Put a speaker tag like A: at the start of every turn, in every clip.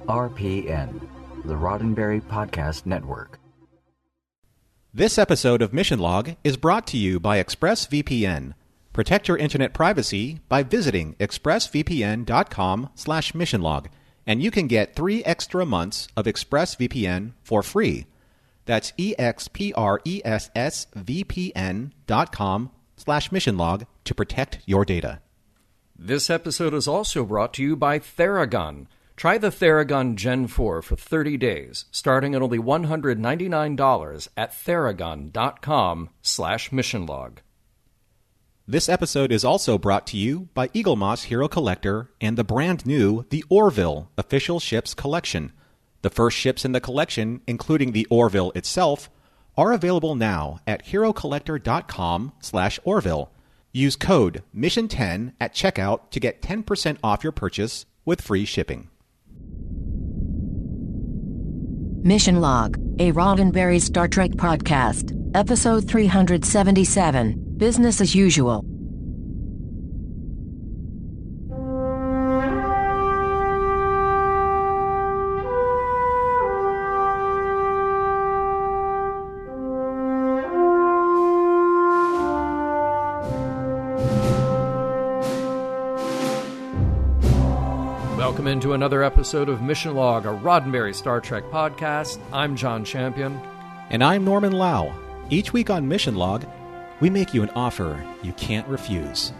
A: RPN, the Roddenberry Podcast Network.
B: This episode of Mission Log is brought to you by ExpressVPN. Protect your internet privacy by visiting expressvpn.com/missionlog, and you can get 3 extra months of ExpressVPN for free. That's expressvpn.com/missionlog to protect your data.
C: This episode is also brought to you by Theragun. Try the Theragun Gen 4 for 30 days, starting at only $199 at theragun.com/missionlog.
B: This episode is also brought to you by Eaglemoss Hero Collector and the brand new The Orville Official Ships Collection. The first ships in the collection, including the Orville itself, are available now at herocollector.com/Orville. Use code MISSION10 at checkout to get 10% off your purchase with free shipping.
D: Mission Log, a Roddenberry Star Trek podcast, episode 377, Business as Usual.
C: Welcome into another episode of Mission Log, a Roddenberry Star Trek podcast. I'm John Champion.
B: And I'm Norman Lau. Each week on Mission Log, we make you an offer you can't refuse.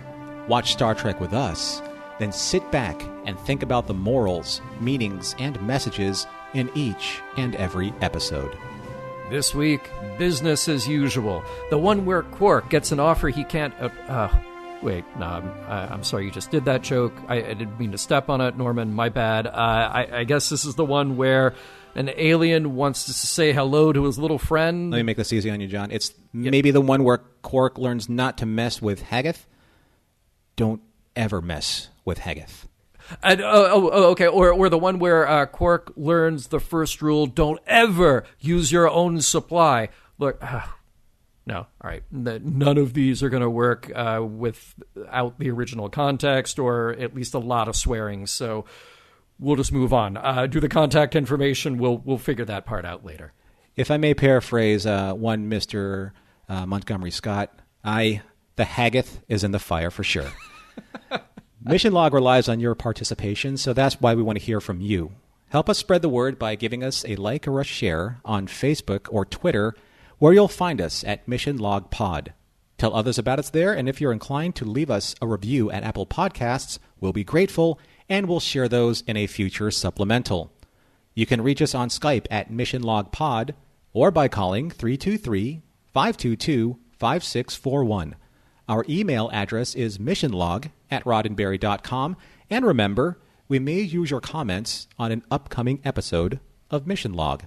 B: Watch Star Trek with us, then sit back and think about the morals, meanings, and messages in each and every episode.
C: This week, Business as Usual, the one where Quark gets an offer he can't... Wait, no, I'm sorry you just did that joke. I didn't mean to step on it, Norman, my bad. I guess this is the one where an alien wants to say hello to his little friend.
B: Let me make this easy on you, John. It's maybe the one where Quark learns not to mess with Haggith. Don't ever mess with Haggith.
C: Okay. Or the one where Quark learns the first rule, don't ever use your own supply. Look... No, all right. None of these are going to work without the original context, or at least a lot of swearing. So we'll just move on. Do the contact information. We'll figure that part out later.
B: If I may paraphrase one Mr. Montgomery Scott, the Haggith is in the fire for sure. Mission Log relies on your participation, so that's why we want to hear from you. Help us spread the word by giving us a like or a share on Facebook or Twitter, where you'll find us at Mission Log Pod. Tell others about us there, and if you're inclined to leave us a review at Apple Podcasts, we'll be grateful, and we'll share those in a future supplemental. You can reach us on Skype at Mission Log Pod, or by calling 323-522-5641. Our email address is missionlog@roddenberry.com, and remember, we may use your comments on an upcoming episode of Mission Log.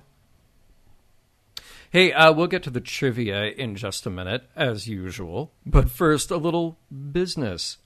C: Hey, we'll get to the trivia in just a minute, as usual. But first, a little business,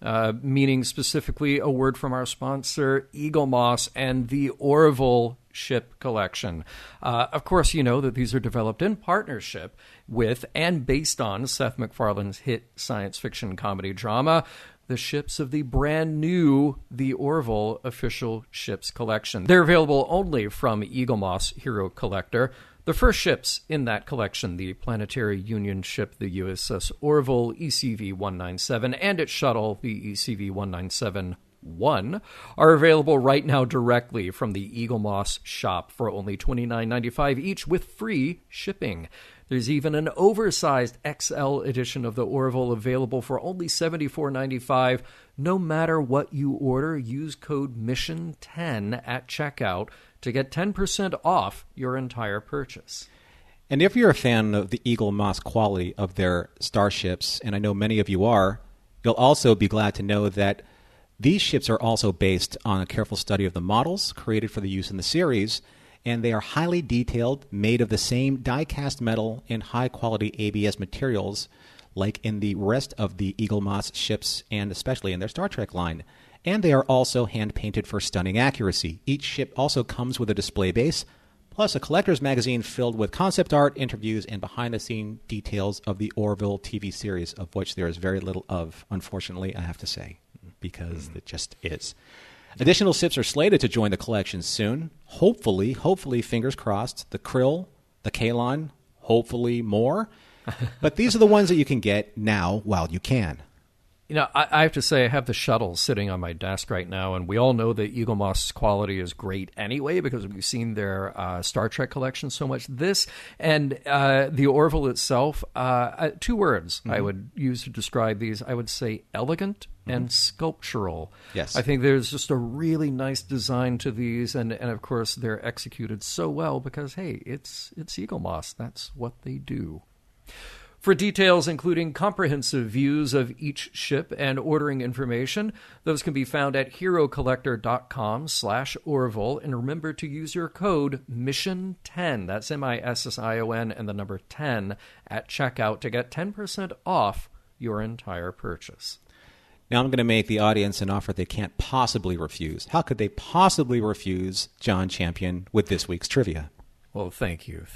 C: meaning specifically a word from our sponsor, Eaglemoss, and the Orville Ship Collection. Of course, you know that these are developed in partnership with and based on Seth MacFarlane's hit science fiction comedy drama, the ships of the brand new The Orville Official Ships Collection. They're available only from Eaglemoss Hero Collector. The first ships in that collection, the Planetary Union ship, the USS Orville, ECV-197, and its shuttle, the ECV-197-1, are available right now directly from the Eaglemoss shop for only $29.95 each with free shipping. There's even an oversized XL edition of the Orville available for only $74.95. No matter what you order, use code MISSION10 at checkout to get 10% off your entire purchase.
B: And if you're a fan of the Eaglemoss quality of their starships, and I know many of you are, you'll also be glad to know that these ships are also based on a careful study of the models created for the use in the series, and they are highly detailed, made of the same die-cast metal and high-quality ABS materials like in the rest of the Eaglemoss ships and especially in their Star Trek line. And they are also hand-painted for stunning accuracy. Each ship also comes with a display base, plus a collector's magazine filled with concept art, interviews, and behind-the-scene details of the Orville TV series, of which there is very little of, unfortunately, I have to say, because it just is. Additional ships are slated to join the collection soon. Hopefully, fingers crossed, the Krill, the Kalon, hopefully more. But these are the ones that you can get now while you can.
C: You know, I have to say, I have the shuttle sitting on my desk right now, and we all know that Eagle Moss quality is great anyway because we've seen their Star Trek collection so much. This and the Orville itself, 2 words I would use to describe these. I would say elegant and sculptural.
B: Yes.
C: I think there's just a really nice design to these, and of course they're executed so well because, hey, it's Eagle Moss. That's what they do. For details, including comprehensive views of each ship and ordering information, those can be found at herocollector.com/Orville. And remember to use your code MISSION10, that's MISSION, and the number 10 at checkout to get 10% off your entire purchase.
B: Now I'm going to make the audience an offer they can't possibly refuse. How could they possibly refuse John Champion with this week's trivia?
C: Well, thank you.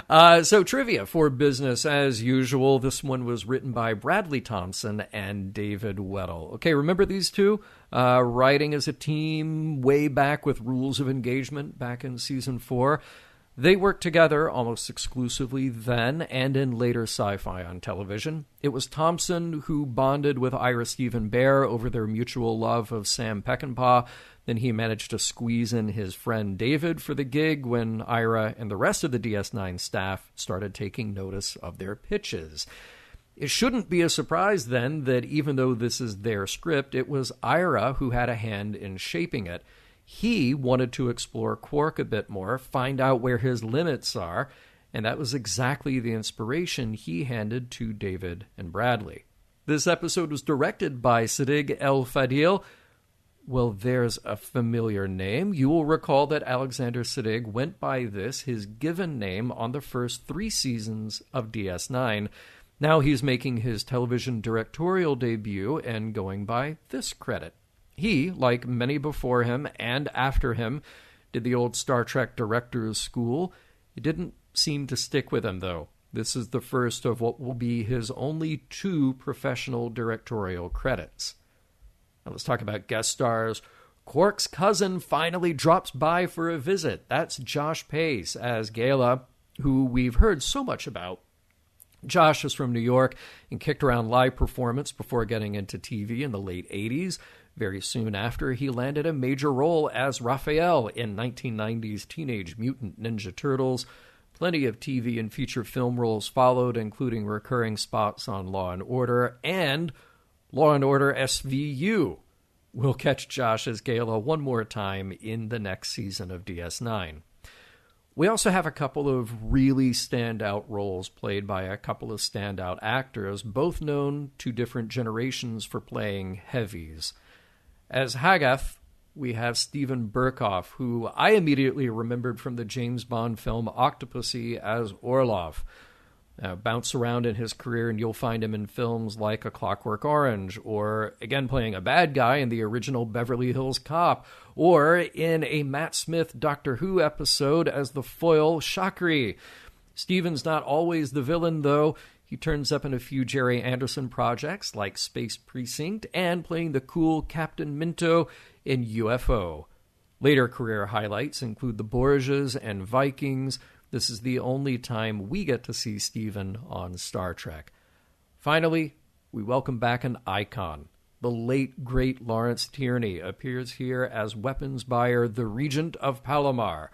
C: So trivia for business as usual. This one was written by Bradley Thompson and David Weddle. Okay, remember these two? Writing as a team way back with Rules of Engagement back in Season 4. They worked together almost exclusively then and in later Sci-Fi on television. It was Thompson who bonded with Ira Stephen Bear over their mutual love of Sam Peckinpah. Then he managed to squeeze in his friend David for the gig when Ira and the rest of the DS9 staff started taking notice of their pitches. It shouldn't be a surprise then that even though this is their script, it was Ira who had a hand in shaping it. He wanted to explore Quark a bit more, find out where his limits are, and that was exactly the inspiration he handed to David and Bradley. This episode was directed by Sadig El Fadil. Well, there's a familiar name. You will recall that Alexander Siddig went by this, his given name, on the first 3 seasons of DS9. Now he's making his television directorial debut and going by this credit. He, like many before him and after him, did the old Star Trek director's school. It didn't seem to stick with him, though. This is the first of what will be his only 2 professional directorial credits. Now let's talk about guest stars. Quark's cousin finally drops by for a visit. That's Josh Pace as Gala, who we've heard so much about. Josh is from New York and kicked around live performance before getting into TV in the late 80s. Very soon after, he landed a major role as Raphael in 1990's Teenage Mutant Ninja Turtles. Plenty of TV and feature film roles followed, including recurring spots on Law & Order and Law & Order SVU. We'll catch Josh as Gala one more time in the next season of DS9. We also have a couple of really standout roles played by a couple of standout actors, both known to different generations for playing heavies. As Hagath, we have Steven Berkoff, who I immediately remembered from the James Bond film Octopussy as Orlov. Bounce around in his career and you'll find him in films like A Clockwork Orange, or again playing a bad guy in the original Beverly Hills Cop, or in a Matt Smith Doctor Who episode as the foil Shakri. Steven's not always the villain, though. He turns up in a few Jerry Anderson projects like Space Precinct and playing the cool Captain Minto in UFO. Later career highlights include The Borgias and Vikings. This is the only time we get to see Steven on Star Trek. Finally, we welcome back an icon. The late, great Lawrence Tierney appears here as weapons buyer, the Regent of Palomar.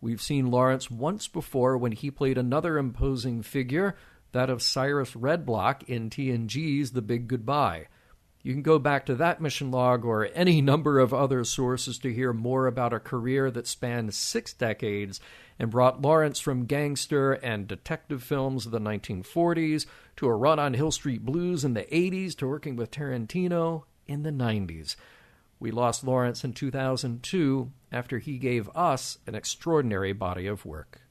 C: We've seen Lawrence once before when he played another imposing figure, that of Cyrus Redblock in TNG's The Big Goodbye. You can go back to that mission log or any number of other sources to hear more about a career that spanned 6 decades and brought Lawrence from gangster and detective films of the 1940s to a run on Hill Street Blues in the 80s to working with Tarantino in the 90s. We lost Lawrence in 2002 after he gave us an extraordinary body of work.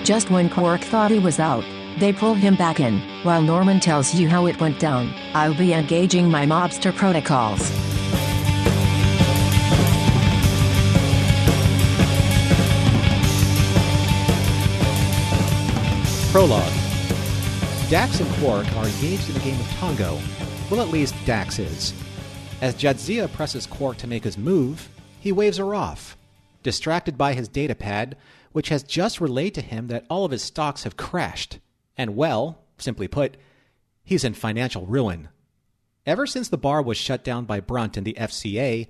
D: Just when Quark thought he was out, they pull him back in. While Norman tells you how it went down, I'll be engaging my mobster protocols.
B: Prologue. Dax and Quark are engaged in a game of Tongo. Well, at least Dax is. As Jadzia presses Quark to make his move, he waves her off, distracted by his datapad, which has just relayed to him that all of his stocks have crashed. And well, simply put, he's in financial ruin. Ever since the bar was shut down by Brunt and the FCA,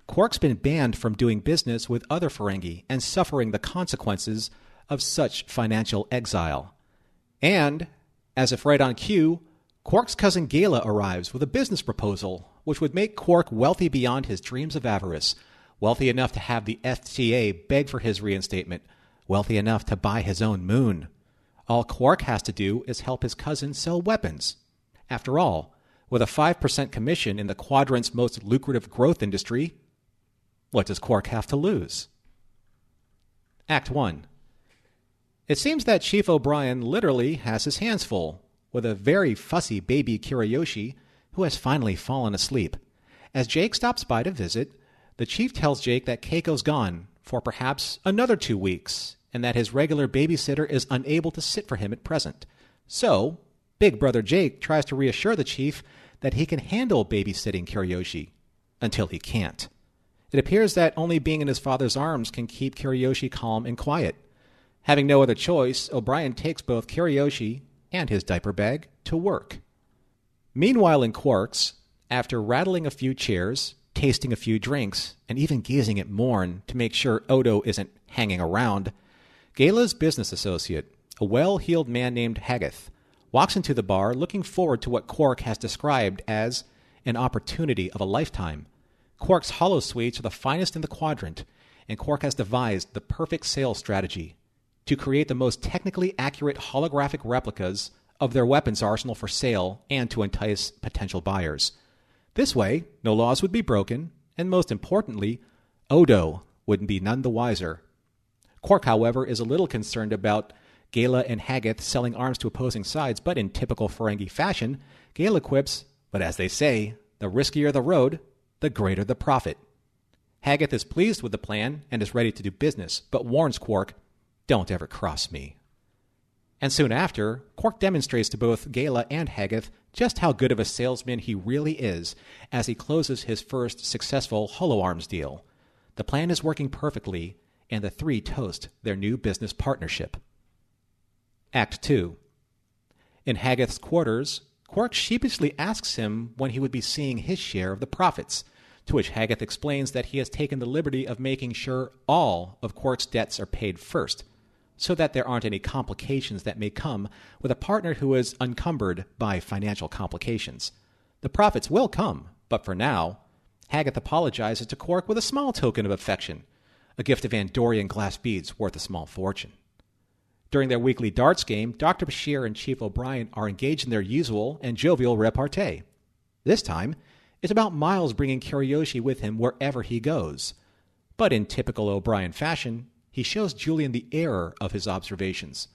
B: Quark's been banned from doing business with other Ferengi and suffering the consequences of such financial exile. And, as if right on cue, Quark's cousin Gala arrives with a business proposal which would make Quark wealthy beyond his dreams of avarice, wealthy enough to have the FCA beg for his reinstatement, wealthy enough to buy his own moon. All Quark has to do is help his cousin sell weapons. After all, with a 5% commission in the Quadrant's most lucrative growth industry, what does Quark have to lose? Act 1. It seems that Chief O'Brien literally has his hands full with a very fussy baby Kiriyoshi who has finally fallen asleep. As Jake stops by to visit, the chief tells Jake that Keiko's gone for perhaps another 2 weeks and that his regular babysitter is unable to sit for him at present. So, Big Brother Jake tries to reassure the chief that he can handle babysitting Kiriyoshi until he can't. It appears that only being in his father's arms can keep Kiriyoshi calm and quiet. Having no other choice, O'Brien takes both Kiriyoshi and his diaper bag to work. Meanwhile in Quark's, after rattling a few chairs, tasting a few drinks, and even gazing at Morn to make sure Odo isn't hanging around, Gala's business associate, a well-heeled man named Hageth, walks into the bar looking forward to what Quark has described as an opportunity of a lifetime. Quark's holosuites are the finest in the Quadrant, and Quark has devised the perfect sales strategy to create the most technically accurate holographic replicas of their weapons arsenal for sale and to entice potential buyers. This way, no laws would be broken, and most importantly, Odo wouldn't be none the wiser. Quark, however, is a little concerned about Gala and Hageth selling arms to opposing sides, but in typical Ferengi fashion, Gala quips, but as they say, the riskier the road, the greater the profit. Hageth is pleased with the plan and is ready to do business, but warns Quark, don't ever cross me. And soon after, Quark demonstrates to both Gala and Hageth just how good of a salesman he really is as he closes his first successful holo-arms deal. The plan is working perfectly, and the three toast their new business partnership. Act 2. In Hageth's quarters, Quark sheepishly asks him when he would be seeing his share of the profits, to which Hageth explains that he has taken the liberty of making sure all of Quark's debts are paid first, so that there aren't any complications that may come with a partner who is unencumbered by financial complications. The profits will come, but for now, Hageth apologizes to Quark with a small token of affection, a gift of Andorian glass beads worth a small fortune. During their weekly darts game, Dr. Bashir and Chief O'Brien are engaged in their usual and jovial repartee. This time, it's about Miles bringing Kiriyoshi with him wherever he goes. But in typical O'Brien fashion, he shows Julian the error of his observations.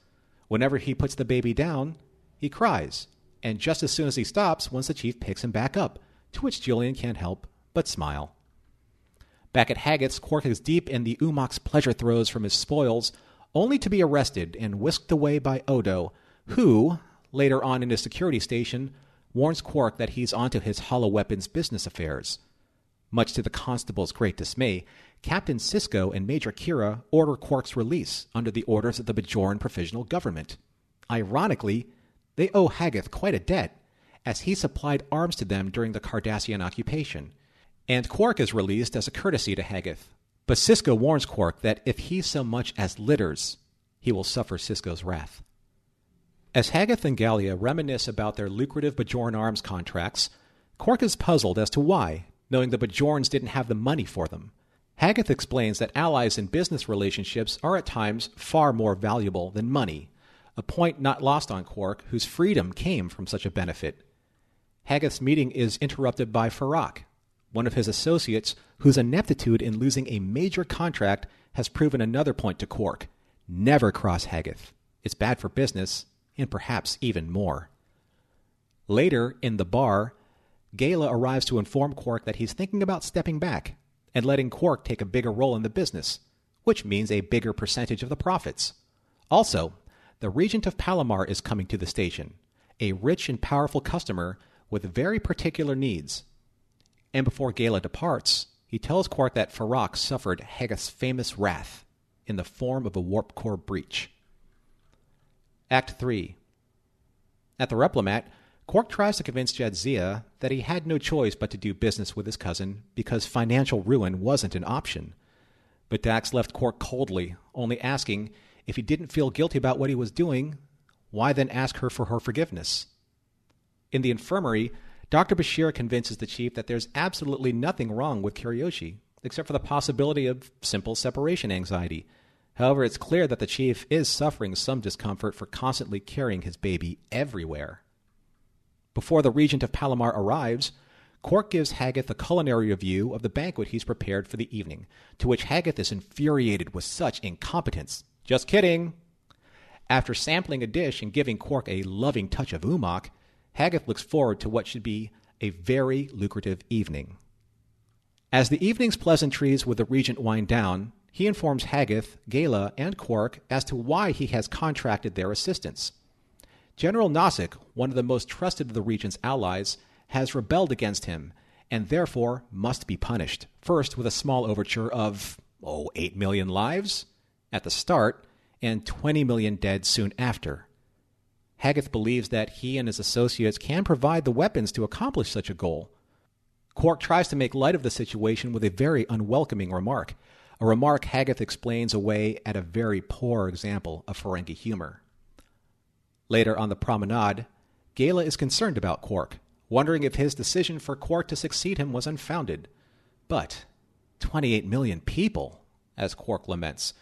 B: Whenever he puts the baby down, he cries, and just as soon as he stops, once the chief picks him back up, to which Julian can't help but smile. Back at Hageth's, Quark is deep in the Umok's pleasure throes from his spoils, only to be arrested and whisked away by Odo, who, later on in his security station, warns Quark that he's onto his holoweapons business affairs. Much to the constable's great dismay, Captain Sisko and Major Kira order Quark's release under the orders of the Bajoran Provisional Government. Ironically, they owe Hageth quite a debt, as he supplied arms to them during the Cardassian occupation, and Quark is released as a courtesy to Hageth. But Sisko warns Quark that if he so much as litters, he will suffer Sisko's wrath. As Hageth and Gallia reminisce about their lucrative Bajoran arms contracts, Quark is puzzled as to why, knowing the Bajorans didn't have the money for them. Hageth explains that allies in business relationships are at times far more valuable than money, a point not lost on Quark, whose freedom came from such a benefit. Hageth's meeting is interrupted by Farak, one of his associates whose ineptitude in losing a major contract has proven another point to Quark. Never cross Hageth. It's bad for business, and perhaps even more. Later, in the bar, Gala arrives to inform Quark that he's thinking about stepping back and letting Quark take a bigger role in the business, which means a bigger percentage of the profits. Also, the Regent of Palomar is coming to the station, a rich and powerful customer with very particular needs. And before Gala departs, he tells Quark that Farak suffered Hageth's famous wrath in the form of a warp core breach. Act 3. At the Replomat, Quark tries to convince Jadzia that he had no choice but to do business with his cousin because financial ruin wasn't an option. But Dax left Quark coldly, only asking if he didn't feel guilty about what he was doing, why then ask her for her forgiveness? In the infirmary, Dr. Bashir convinces the chief that there's absolutely nothing wrong with Kiriyoshi, except for the possibility of simple separation anxiety. However, it's clear that the chief is suffering some discomfort for constantly carrying his baby everywhere. Before the regent of Palomar arrives, Quark gives Hageth a culinary review of the banquet he's prepared for the evening, to which Hageth is infuriated with such incompetence. Just kidding! After sampling a dish and giving Quark a loving touch of umok, Hageth looks forward to what should be a very lucrative evening. As the evening's pleasantries with the regent wind down, he informs Hageth, Gala, and Quark as to why he has contracted their assistance. General Nozick, one of the most trusted of the regent's allies, has rebelled against him, and therefore must be punished, first with a small overture of, 8 million lives at the start, and 20 million dead soon after. Hageth believes that he and his associates can provide the weapons to accomplish such a goal. Quark tries to make light of the situation with a very unwelcoming remark, a remark Hageth explains away at a very poor example of Ferengi humor. Later on the promenade, Gala is concerned about Quark, wondering if his decision for Quark to succeed him was unfounded. But 28 million people, as Quark laments,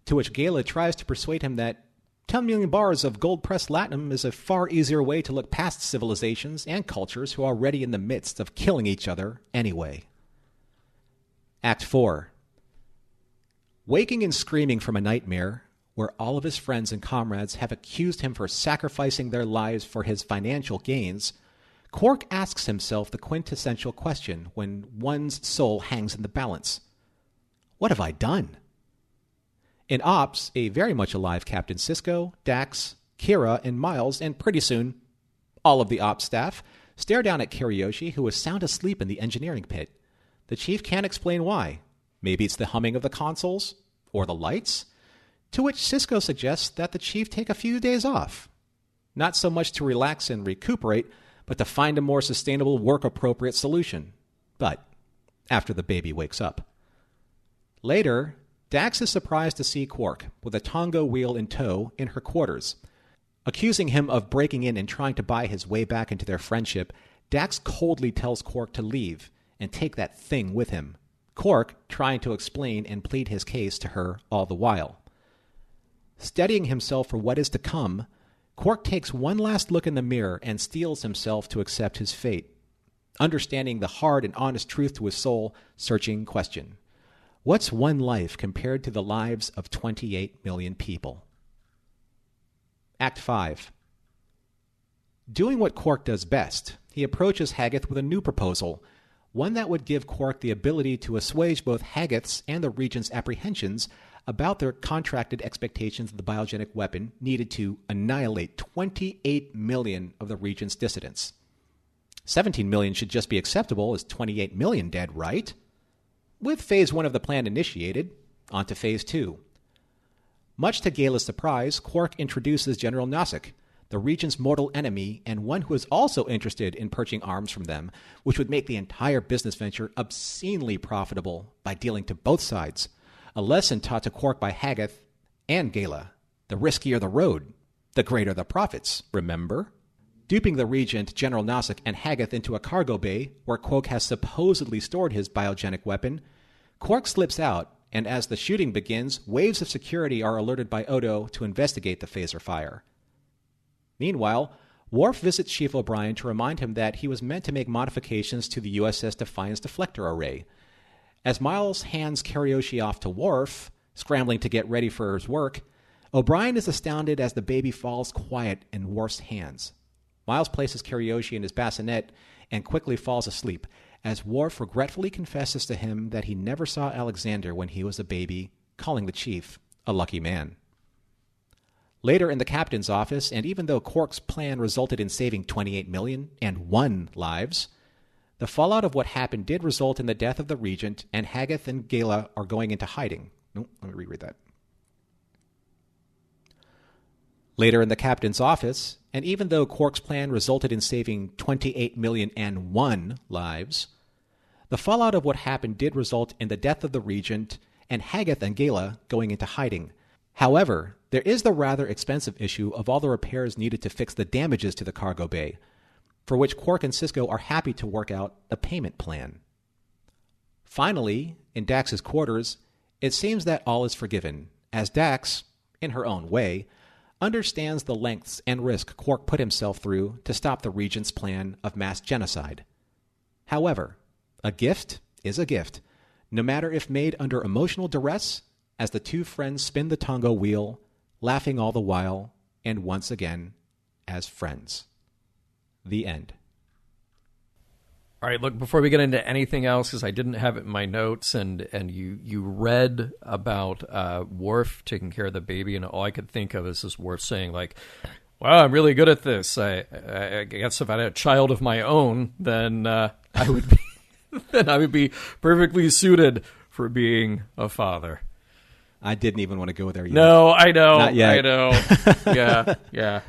B: to which Gala tries to persuade him that 10 million bars of gold-pressed latinum is a far easier way to look past civilizations and cultures who are already in the midst of killing each other anyway. Act 4. Waking and screaming from a nightmare, where all of his friends and comrades have accused him for sacrificing their lives for his financial gains, Quark asks himself the quintessential question when one's soul hangs in the balance. What have I done? In Ops, a very much alive Captain Sisko, Dax, Kira, and Miles, and pretty soon, all of the Ops staff, stare down at Kiriyoshi, who is sound asleep in the engineering pit. The chief can't explain why. Maybe it's the humming of the consoles, or the lights? To which Sisko suggests that the chief take a few days off. Not so much to relax and recuperate, but to find a more sustainable, work-appropriate solution. But after the baby wakes up. Later, Dax is surprised to see Quark, with a Tongo wheel in tow, in her quarters. Accusing him of breaking in and trying to buy his way back into their friendship, Dax coldly tells Quark to leave and take that thing with him. Quark trying to explain and plead his case to her all the while. Steadying himself for what is to come, Quark takes one last look in the mirror and steels himself to accept his fate, understanding the hard and honest truth to his soul-searching question. What's one life compared to the lives of 28 million people? Act 5. Doing what Quark does best, he approaches Hageth with a new proposal, one that would give Quark the ability to assuage both Hageth's and the Regent's apprehensions about their contracted expectations of the biogenic weapon needed to annihilate 28 million of the Regent's dissidents. 17 million should just be acceptable as 28 million dead, right? With Phase 1 of the plan initiated, on to Phase 2. Much to Gala's surprise, Quark introduces General Nozick, the Regent's mortal enemy and one who is also interested in purchasing arms from them, which would make the entire business venture obscenely profitable by dealing to both sides, a lesson taught to Quark by Hageth and Gala. The riskier the road, the greater the profits, remember? Duping the Regent, General Nozick, and Hageth into a cargo bay where Quark has supposedly stored his biogenic weapon, Quark slips out, and as the shooting begins, waves of security are alerted by Odo to investigate the phaser fire. Meanwhile, Worf visits Chief O'Brien to remind him that he was meant to make modifications to the USS Defiance deflector array. As Miles hands Kiriyoshi off to Worf, scrambling to get ready for his work, O'Brien is astounded as the baby falls quiet in Worf's hands. Miles places Kiriyoshi in his bassinet and quickly falls asleep, as Worf regretfully confesses to him that he never saw Alexander when he was a baby, calling the chief a lucky man. Later in the captain's office, and even though Quark's plan resulted in saving 28,000,001 lives, the fallout of what happened did result in the death of the Regent, and Haggith and Gala are going into hiding. Nope, let me reread that. Later in the captain's office, and even though Quark's plan resulted in saving 28,000,001 lives, the fallout of what happened did result in the death of the Regent, and Haggith and Gala going into hiding. However, there is the rather expensive issue of all the repairs needed to fix the damages to the cargo bay, for which Quark and Sisko are happy to work out a payment plan. Finally, in Dax's quarters, it seems that all is forgiven, as Dax, in her own way, understands the lengths and risk Quark put himself through to stop the Regent's plan of mass genocide. However, a gift is a gift, no matter if made under emotional duress, as the two friends spin the Tongo wheel, laughing all the while, and once again, as friends. The end.
C: All right, look, before we get into anything else, because I didn't have it in my notes, and you read about Worf taking care of the baby, and all I could think of is this Worf saying, like, wow, I'm really good at this. I guess if I had a child of my own, then I would be then I would be perfectly suited for being a father.
B: I didn't even want to go there yet.
C: No, I know.
B: Not yet.
C: I know. Yeah.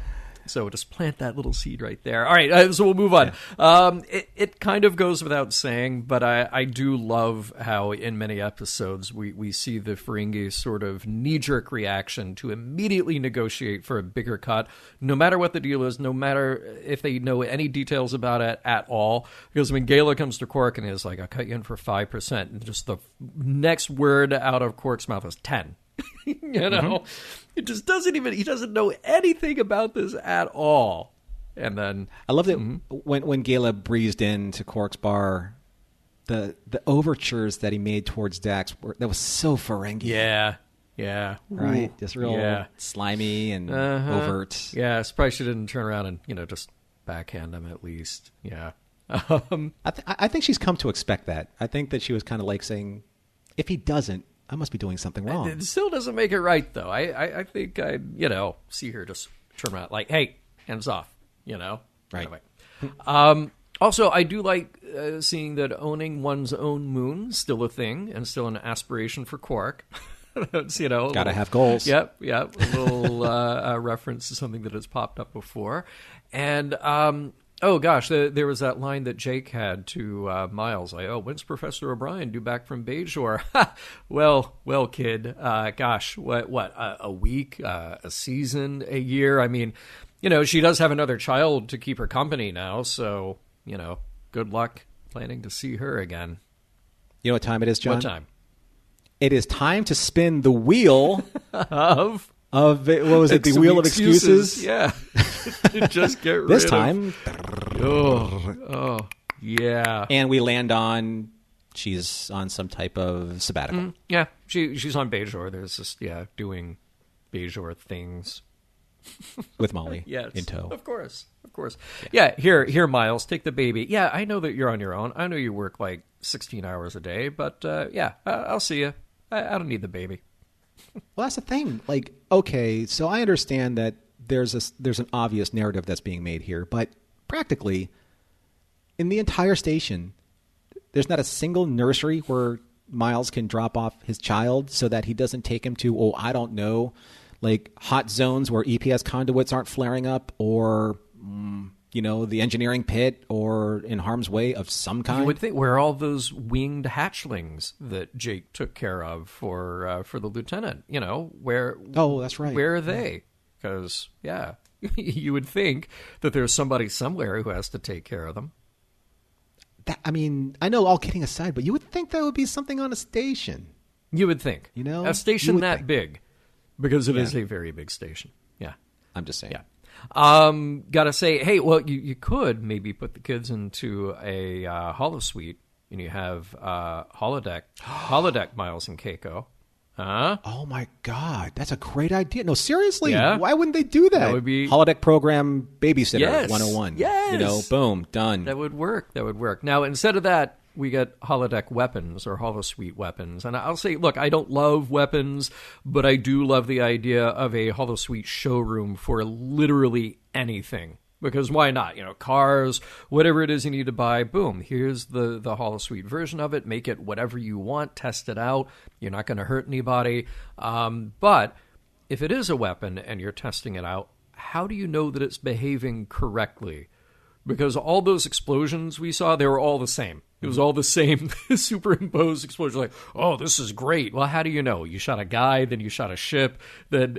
C: So just plant that little seed right there. All right, so we'll move on. Yeah. It kind of goes without saying, but I do love how in many episodes we see the Ferengi sort of knee-jerk reaction to immediately negotiate for a bigger cut, no matter what the deal is, no matter if they know any details about it at all. Because when Gala comes to Quark and is like, I'll cut you in for 5%, and just the next word out of Quark's mouth is 10. You know, it just he doesn't know anything about this at all. And then
B: I loved it when Gala breezed into Quark's bar, the overtures that he made towards Dax that was so Ferengi.
C: Yeah.
B: Right?
C: Ooh.
B: Just real slimy and overt.
C: Yeah, surprised she didn't turn around and, just backhand him at least. Yeah.
B: I think she's come to expect that. I think that she was kind of like saying, if he doesn't, I must be doing something wrong.
C: It still doesn't make it right, though. I think I'd, see her just turn around like, hey, hands off,
B: Right.
C: Anyway. Also, I do like seeing that owning one's own moon is still a thing and still an aspiration for Quark. It's,
B: gotta have goals.
C: Yep. A little reference to something that has popped up before. And, oh, gosh, there was that line that Jake had to Miles. Like, when's Professor O'Brien due back from Bajor? well, kid, gosh, what, a week, a season, a year? I mean, she does have another child to keep her company now, so, good luck planning to see her again.
B: You know what time it is, John?
C: What time?
B: It is time to spin the wheel
C: of
B: what was it? The wheel of excuses?
C: Yeah. Just get rid
B: this
C: of...
B: time.
C: Oh, yeah.
B: And we land on she's on some type of sabbatical.
C: Yeah, she's on Bajor. There's just, doing Bajor things.
B: With Molly
C: yes,
B: in tow.
C: Of course. Yeah, here, Miles, take the baby. Yeah, I know that you're on your own. I know you work like 16 hours a day, but I'll see you. I don't need the baby.
B: Well, that's the thing. Like, okay, so I understand that there's an obvious narrative that's being made here, but practically, in the entire station, there's not a single nursery where Miles can drop off his child so that he doesn't take him to, I don't know, like hot zones where EPS conduits aren't flaring up, or the engineering pit, or in harm's way of some kind.
C: You would think, where are all those winged hatchlings that Jake took care of for the lieutenant? Where?
B: Oh, that's right.
C: Where are they? Because you would think that there's somebody somewhere who has to take care of them.
B: I know, all kidding aside, but you would think that would be something on a station.
C: You would think, a station that big, because it is a very big station. Yeah,
B: I'm just saying.
C: Yeah. Gotta say, hey, well, you could maybe put the kids into a holosuite, and you have holodeck Miles and Keiko.
B: Oh my God, that's a great idea. No, seriously,
C: yeah.
B: Why wouldn't they do that?
C: That would be
B: holodeck program babysitter 101.
C: Yes,
B: boom, done.
C: That would work. Now, instead of that, we get holodeck weapons or holosuite weapons. And I'll say, look, I don't love weapons, but I do love the idea of a holosuite showroom for literally anything. Because why not? Cars, whatever it is you need to buy, boom, here's the holosuite version of it. Make it whatever you want, test it out. You're not going to hurt anybody. But if it is a weapon and you're testing it out, how do you know that it's behaving correctly? Because all those explosions we saw, they were all the same. It was all the same superimposed explosion. Like, oh, this is great. Well, how do you know? You shot a guy, then you shot a ship. Then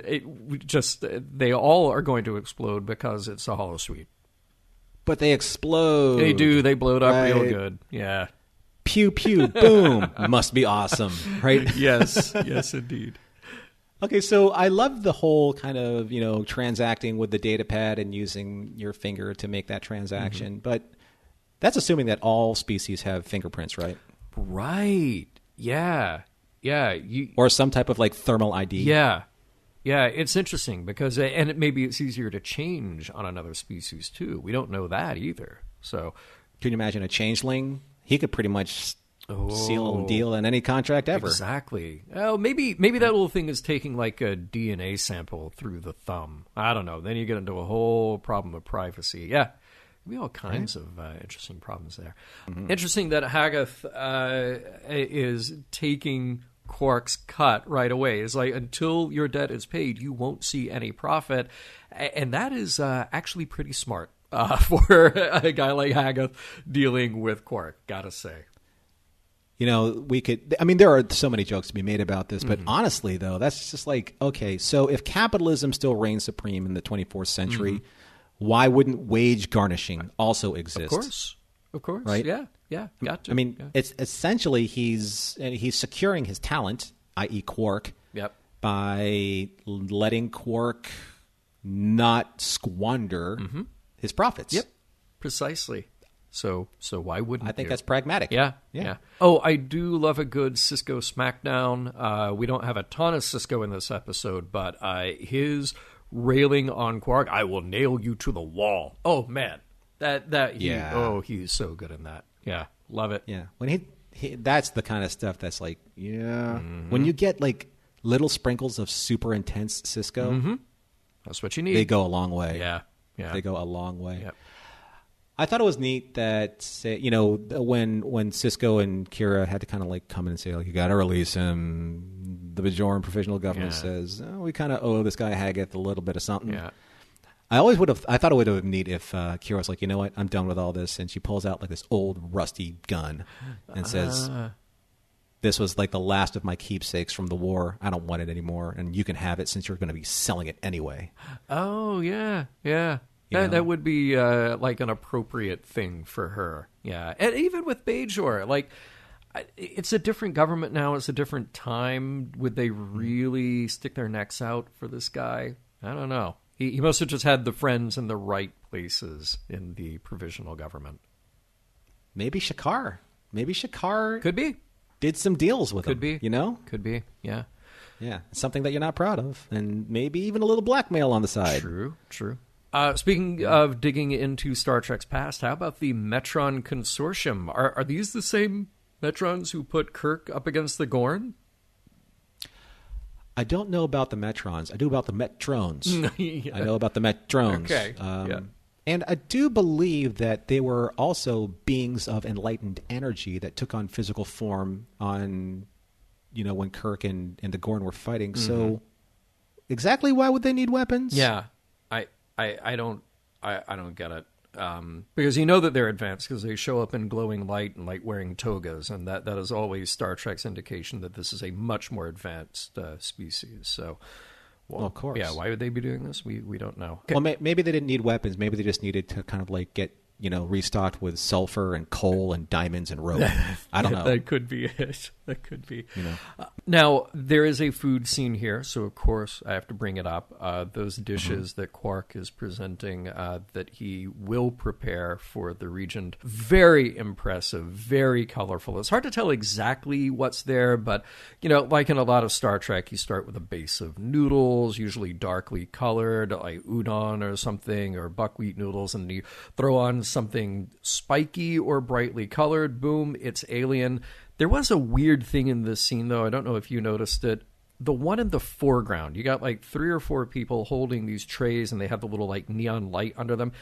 C: they all are going to explode because it's a holosuite.
B: But they explode.
C: They do. They blow it up real good. Yeah.
B: Pew, pew, boom. Must be awesome, right?
C: Yes. Yes, indeed.
B: Okay, so I love the whole kind of, transacting with the data pad and using your finger to make that transaction. But that's assuming that all species have fingerprints, right?
C: Right. Yeah. Yeah.
B: Or some type of thermal ID.
C: Yeah. Yeah. It's interesting because, and maybe it's easier to change on another species too. We don't know that either. So,
B: can you imagine a changeling? He could pretty much seal and deal in any contract ever.
C: Exactly. Oh, maybe that little thing is taking a DNA sample through the thumb. I don't know. Then you get into a whole problem of privacy. Yeah. Be all kinds of interesting problems there. Interesting that Hagath is taking Quark's cut right away. It's until your debt is paid, you won't see any profit. And that is actually pretty smart for a guy like Hagath dealing with Quark, gotta say.
B: There are so many jokes to be made about this, but honestly, though, that's just okay, so if capitalism still reigns supreme in the 24th century, why wouldn't wage garnishing also exist?
C: Of course.
B: Right?
C: Yeah, got to.
B: It's essentially he's securing his talent, i.e. Quark, by letting Quark not squander his profits.
C: Yep, precisely. So why wouldn't
B: I think that's pragmatic.
C: Yeah. Oh, I do love a good Cisco smackdown. We don't have a ton of Cisco in this episode, but his railing on Quark, I will nail you to the wall. Oh man, he's so good in that. Yeah, love it.
B: Yeah, when he that's the kind of stuff that's when you get little sprinkles of super intense Cisco,
C: that's what you need.
B: They go a long way.
C: Yeah,
B: they go a long way.
C: Yep.
B: I thought it was neat that when Cisco and Kira had to kind of come in and say you got to release him. The Bajoran provisional government says we kind of owe this guy Hagath a little bit of something.
C: Yeah.
B: I thought it would have been neat if Kira was you know what, I'm done with all this, and she pulls out this old rusty gun and says, "This was the last of my keepsakes from the war. I don't want it anymore, and you can have it since you're going to be selling it anyway."
C: Oh yeah. That would be an appropriate thing for her. Yeah. And even with Bajor, it's a different government now. It's a different time. Would they really stick their necks out for this guy? I don't know. He must have just had the friends in the right places in the provisional government.
B: Maybe Shakar.
C: Could be.
B: Did some deals with him.
C: Could be.
B: Could
C: be. Yeah.
B: Yeah. Something that you're not proud of. And maybe even a little blackmail on the side.
C: True. Speaking of digging into Star Trek's past, how about the Metron Consortium? Are these the same Metrons who put Kirk up against the Gorn?
B: I don't know about the Metrons. I do about the Metrons.
C: Yeah.
B: I know about the Metrons.
C: Okay.
B: And I do believe that they were also beings of enlightened energy that took on physical form on, when Kirk and the Gorn were fighting. So exactly why would they need weapons?
C: Yeah. I don't get it. Because that they're advanced because they show up in glowing light and wearing togas, and that is always Star Trek's indication that this is a much more advanced species. So,
B: well, of course,
C: yeah. Why would they be doing this? We don't know.
B: Okay. Well, maybe they didn't need weapons. Maybe they just needed to kind of get restocked with sulfur and coal and diamonds and rope. I don't know.
C: That could be it. That could be.
B: You know.
C: Now, there is a food scene here, so of course I have to bring it up. Those dishes that Quark is presenting that he will prepare for the Regent. Very impressive, very colorful. It's hard to tell exactly what's there, but, you know, like in a lot of Star Trek, you start with a base of noodles, usually darkly colored, like udon or something, or buckwheat noodles, and you throw on something spiky or brightly colored. Boom, it's alien. There was a weird thing in this scene, though. I don't know if you noticed it. The one in the foreground, you got like 3 or 4 people holding these trays, and they have the little like neon light under them.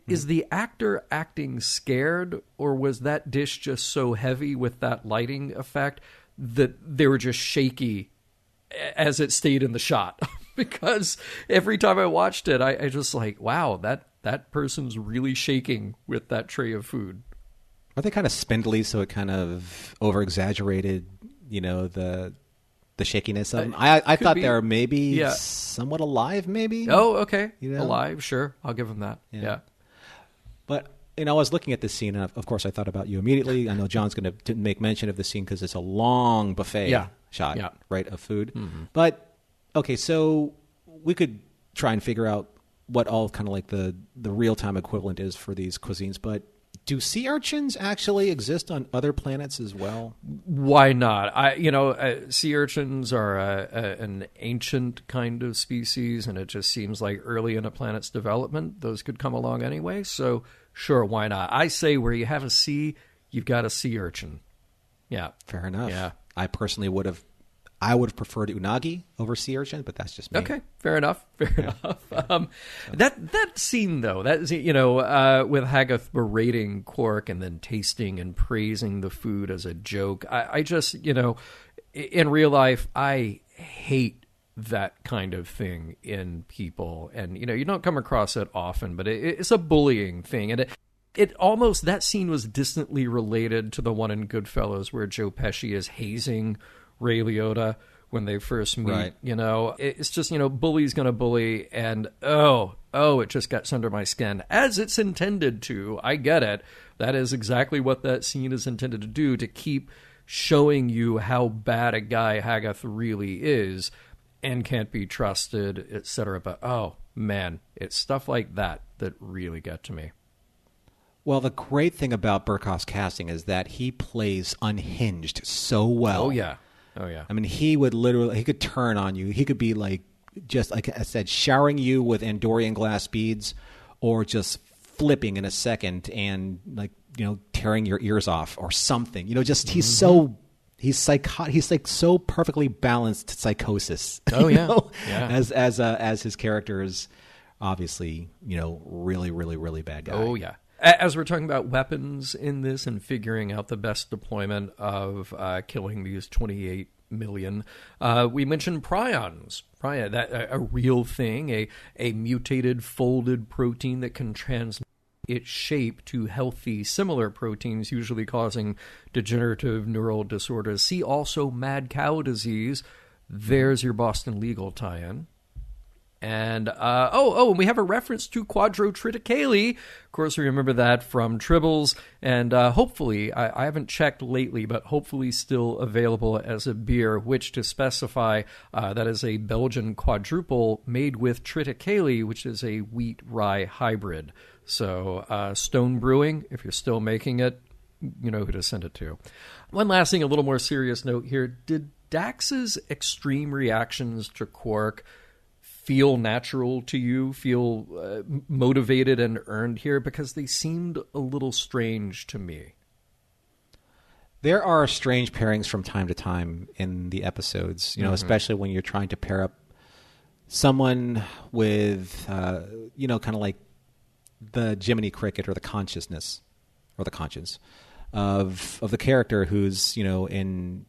C: Is the actor acting scared, or was that dish just so heavy with that lighting effect that they were just shaky as it stayed in the shot? Because every time I watched it, I just like, wow, that person's really shaking with that tray of food.
B: Are they kind of spindly, so it kind of over-exaggerated, you know, the shakiness of them? I thought they were maybe somewhat alive, maybe.
C: Oh, okay.
B: You know?
C: Alive, sure. I'll give them that. Yeah.
B: But, you know, I was looking at this scene, and of course I thought about you immediately. I know John's going to make mention of the scene because it's a long buffet shot, right, of food. Mm-hmm. But, okay, so we could try and figure out what all kind of like the real-time equivalent is for these cuisines, but do sea urchins actually exist on other planets as well?
C: Why not? Sea urchins are an ancient kind of species, and it just seems like early in a planet's development, those could come along anyway. So, sure, why not? I say where you have a sea, you've got a sea urchin. Yeah.
B: Fair enough.
C: Yeah.
B: I personally would have preferred unagi over sea urchin, but that's just me.
C: Okay, fair enough. That scene, though, with Hagath berating Quark and then tasting and praising the food as a joke, I just, in real life, I hate that kind of thing in people. And, you don't come across it often, but it's a bullying thing. And it almost, that scene was distantly related to the one in Goodfellas where Joe Pesci is hazing Ray Liotta when they first meet.
B: Right.
C: It's just, bully's gonna bully, and it just gets under my skin, as it's intended to. I get it. That is exactly what that scene is intended to do, to keep showing you how bad a guy Hagath really is and can't be trusted, etc. But oh man, it's stuff like that really got to me.
B: Well, the great thing about Burkoff's casting is that he plays unhinged so well.
C: Oh yeah.
B: I mean, he could turn on you. He could be like, just like I said, showering you with Andorian glass beads, or just flipping in a second and tearing your ears off or something. He's like so perfectly balanced psychosis.
C: Oh yeah.
B: As his character is obviously, really, really, really bad guy.
C: Oh yeah. As we're talking about weapons in this and figuring out the best deployment of killing these 28 million, we mentioned prions. A real thing, a mutated folded protein that can transmit its shape to healthy similar proteins, usually causing degenerative neural disorders. See also mad cow disease. There's your Boston Legal tie-in. And, and we have a reference to Quadrotriticale. Of course, we remember that from Tribbles. And hopefully, I haven't checked lately, but hopefully still available as a beer, which to specify, that is a Belgian quadruple made with triticale, which is a wheat-rye hybrid. So Stone Brewing, if you're still making it, you know who to send it to. One last thing, a little more serious note here. Did Dax's extreme reactions to Quark feel natural to you, feel motivated and earned here? Because they seemed a little strange to me.
B: There are strange pairings from time to time in the episodes, especially when you're trying to pair up someone with, kind of like the Jiminy Cricket or the consciousness or the conscience of the character who's, in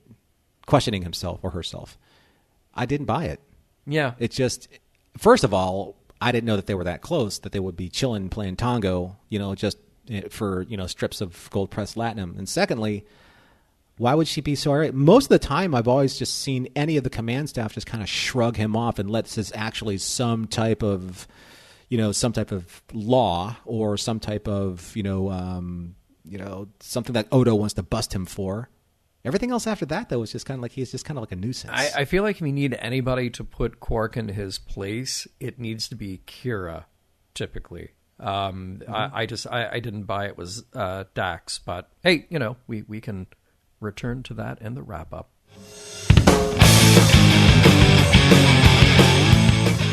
B: questioning himself or herself. I didn't buy it.
C: Yeah.
B: It just... First of all, I didn't know that they were that close, that they would be chilling playing tango, just for, strips of gold-pressed latinum. And secondly, why would she be so irate? Most of the time, I've always just seen any of the command staff just kind of shrug him off and let this is actually some type of law or some type of, something that Odo wants to bust him for. Everything else after that, though, is just kind of like he's just kind of like a nuisance.
C: I feel like if we need anybody to put Quark in his place, it needs to be Kira, typically. I didn't buy it was Dax, but hey, we can return to that in the wrap-up.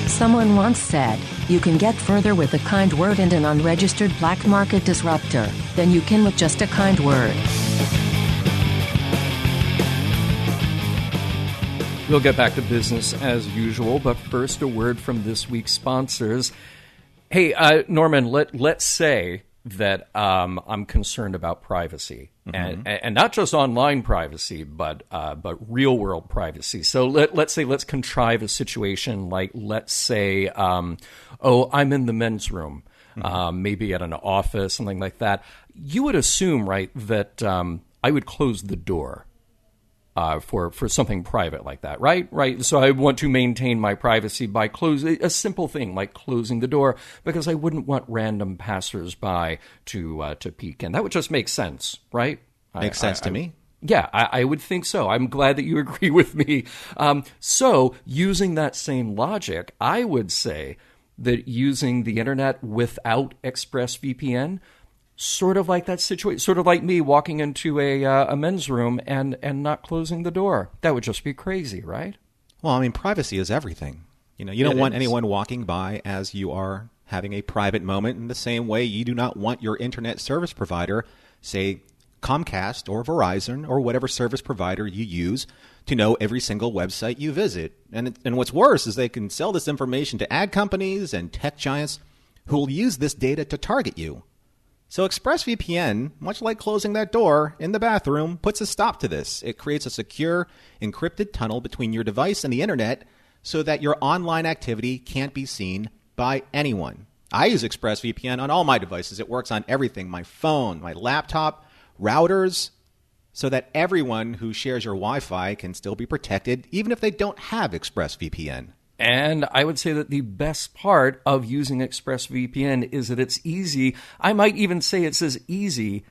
D: Someone once said, you can get further with a kind word and an unregistered black market disruptor than you can with just a kind word.
C: We'll get back to business as usual, but first a word from this week's sponsors. Hey, Norman, let's say that I'm concerned about privacy, and not just online privacy, but real world privacy. So let's contrive a situation like, let's say, I'm in the men's room, maybe at an office, something like that. You would assume, right, that I would close the door. For something private like that, right? Right. So I want to maintain my privacy by closing a simple thing like closing the door, because I wouldn't want random passersby to peek in. That would just make sense, right?
B: Makes sense to me.
C: Yeah, I would think so. I'm glad that you agree with me. So using that same logic, I would say that using the internet without ExpressVPN, sort of like that situation, sort of like me walking into a men's room and not closing the door. That would just be crazy, right?
B: Well, I mean, privacy is everything. You don't want anyone walking by as you are having a private moment, in the same way you do not want your internet service provider, say Comcast or Verizon or whatever service provider you use, to know every single website you visit. And what's worse is they can sell this information to ad companies and tech giants who will use this data to target you. So ExpressVPN, much like closing that door in the bathroom, puts a stop to this. It creates a secure, encrypted tunnel between your device and the internet so that your online activity can't be seen by anyone. I use ExpressVPN on all my devices. It works on everything, my phone, my laptop, routers, so that everyone who shares your Wi-Fi can still be protected, even if they don't have ExpressVPN.
C: And I would say that the best part of using ExpressVPN is that it's easy. I might even say it's as easy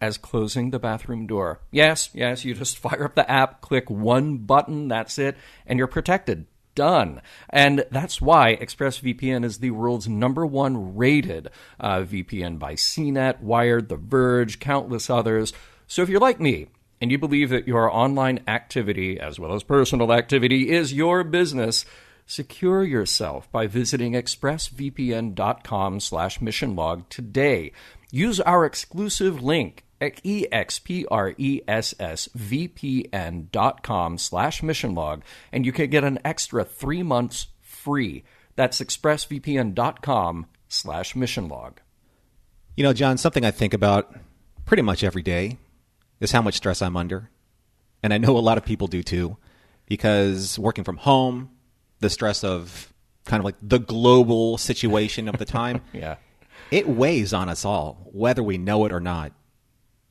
C: as closing the bathroom door. Yes, you just fire up the app, click one button, that's it, and you're protected. Done. And that's why ExpressVPN is the world's #1 rated VPN by CNET, Wired, The Verge, countless others. So if you're like me, and you believe that your online activity, as well as personal activity, is your business, secure yourself by visiting expressvpn.com/missionlog today. Use our exclusive link at expressvpn.com/missionlog, and you can get an extra 3 months free. That's expressvpn.com/missionlog.
B: John, something I think about pretty much every day is how much stress I'm under. And I know a lot of people do too, because working from home, the stress of kind of like the global situation of the time,
C: yeah,
B: it weighs on us all, whether we know it or not.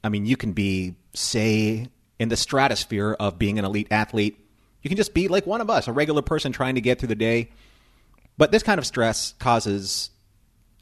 B: I mean, you can be, say, in the stratosphere of being an elite athlete. You can just be like one of us, a regular person trying to get through the day. But this kind of stress causes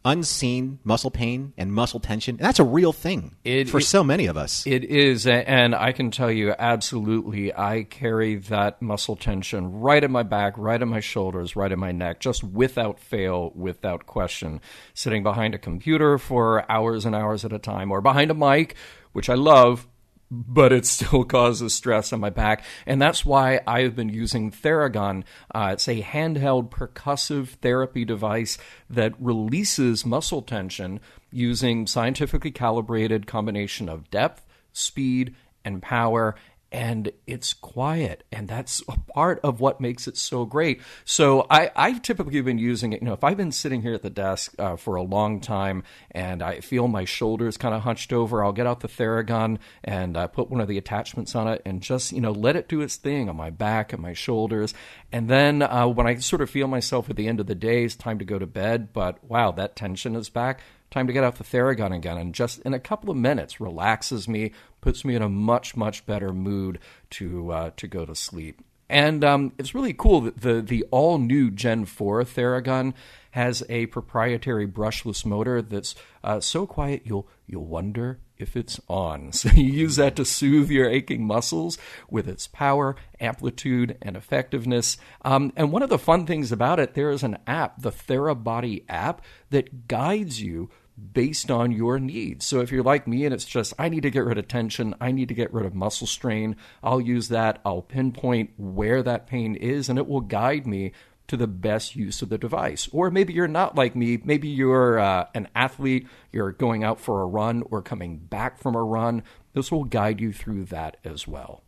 B: unseen muscle pain and muscle tension. And that's a real thing for so many of us.
C: It is, and I can tell you absolutely, I carry that muscle tension right in my back, right in my shoulders, right in my neck, just without fail, without question. Sitting behind a computer for hours and hours at a time, or behind a mic, which I love, but it still causes stress on my back. And that's why I've been using Theragun. It's a handheld percussive therapy device that releases muscle tension using scientifically calibrated combination of depth, speed, and power. And it's quiet, and that's a part of what makes it so great. So I've typically been using it. If I've been sitting here at the desk for a long time and I feel my shoulders kind of hunched over, I'll get out the Theragun and put one of the attachments on it and just, let it do its thing on my back and my shoulders. And then when I sort of feel myself at the end of the day, it's time to go to bed, but wow, that tension is back. Time to get out the Theragun again, and just in a couple of minutes relaxes me, puts me in a much, much better mood to go to sleep. And it's really cool that the all-new Gen 4 Theragun has a proprietary brushless motor that's so quiet you'll wonder if it's on. So you use that to soothe your aching muscles with its power, amplitude, and effectiveness. And one of the fun things about it, there is an app, the TheraBody app, that guides you based on your needs. So if you're like me and it's just, I need to get rid of tension, I need to get rid of muscle strain, I'll use that, I'll pinpoint where that pain is, and it will guide me to the best use of the device. Or maybe you're not like me, maybe you're an athlete, you're going out for a run or coming back from a run. This will guide you through that as well.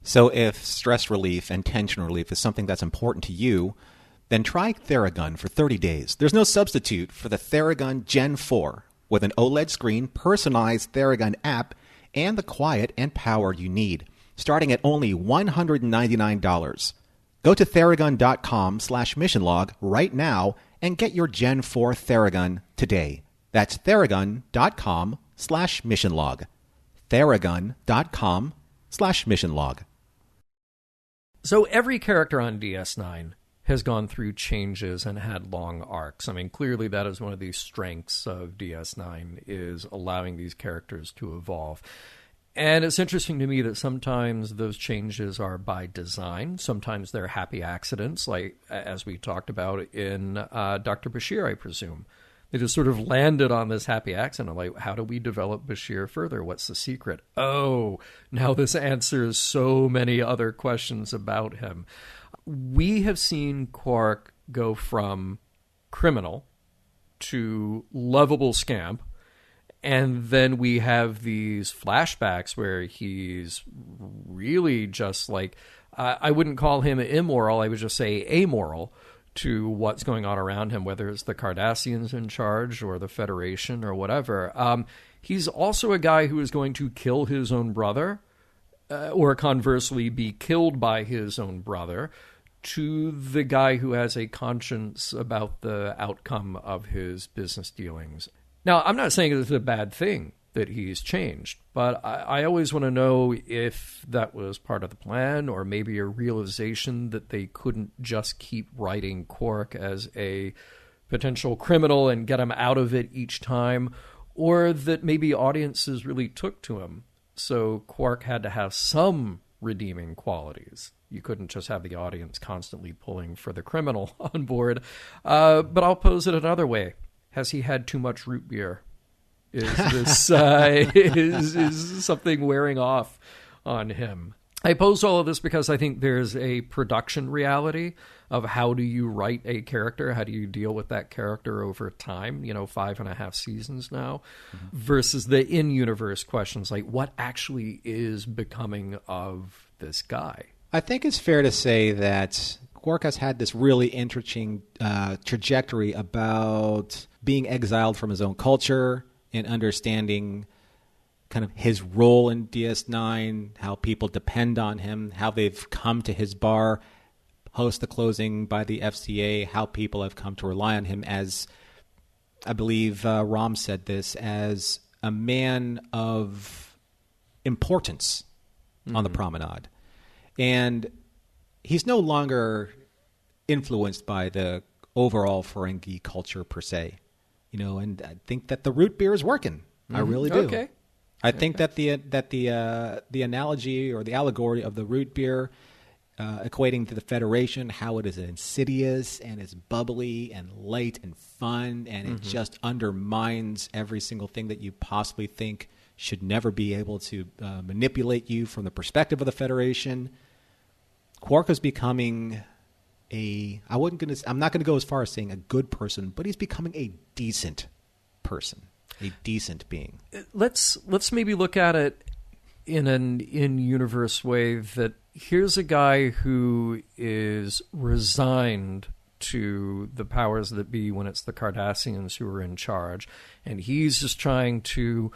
B: So if stress relief and tension relief is something that's important to you, then try Theragun for 30 days. There's no substitute for the Theragun Gen 4 with an OLED screen, personalized Theragun app, and the quiet and power you need, starting at only $199. Go to Theragun.com/missionlog right now and get your Gen 4 Theragun today. That's Theragun.com/missionlog. Theragun.com/missionlog.
C: So every character on DS9 has gone through changes and had long arcs. I mean, clearly that is one of the strengths of DS9, is allowing these characters to evolve. And it's interesting to me that sometimes those changes are by design. Sometimes they're happy accidents, like as we talked about in Dr. Bashir, I presume. They just sort of landed on this happy accident. Like, how do we develop Bashir further? What's the secret? Oh, now this answers so many other questions about him. We have seen Quark go from criminal to lovable scamp, and then we have these flashbacks where he's really just like, I wouldn't call him immoral, I would just say amoral to what's going on around him, whether it's the Cardassians in charge or the Federation or whatever. He's also a guy who is going to kill his own brother, or conversely be killed by his own brother, to the guy who has a conscience about the outcome of his business dealings. Now, I'm not saying it's a bad thing that he's changed, but I always want to know if that was part of the plan, or maybe a realization that they couldn't just keep writing Quark as a potential criminal and get him out of it each time, or that maybe audiences really took to him. So Quark had to have some redeeming qualities. You couldn't just have the audience constantly pulling for the criminal on board. But I'll pose it another way. Has he had too much root beer? Is this is something wearing off on him? I pose all of this because I think there's a production reality of how do you write a character? How do you deal with that character over time? 5.5 seasons now, versus the in-universe questions like what actually is becoming of this guy?
B: I think it's fair to say that Quark has had this really interesting trajectory about being exiled from his own culture and understanding kind of his role in DS9, how people depend on him, how they've come to his bar post the closing by the FCA, how people have come to rely on him as, I believe Rom said this, as a man of importance on the promenade. And he's no longer influenced by the overall Ferengi culture per se, and I think that the root beer is working. I really do.
C: Okay.
B: I think that the analogy or the allegory of the root beer equating to the Federation, how it is insidious and it's bubbly and light and fun, and it just undermines every single thing that you possibly think should never be able to manipulate you from the perspective of the Federation. Quark is becoming I'm not going to go as far as saying a good person, but he's becoming a decent person, a decent being.
C: Let's maybe look at it in an in-universe way, that here's a guy who is resigned to the powers that be when it's the Cardassians who are in charge, and he's just trying to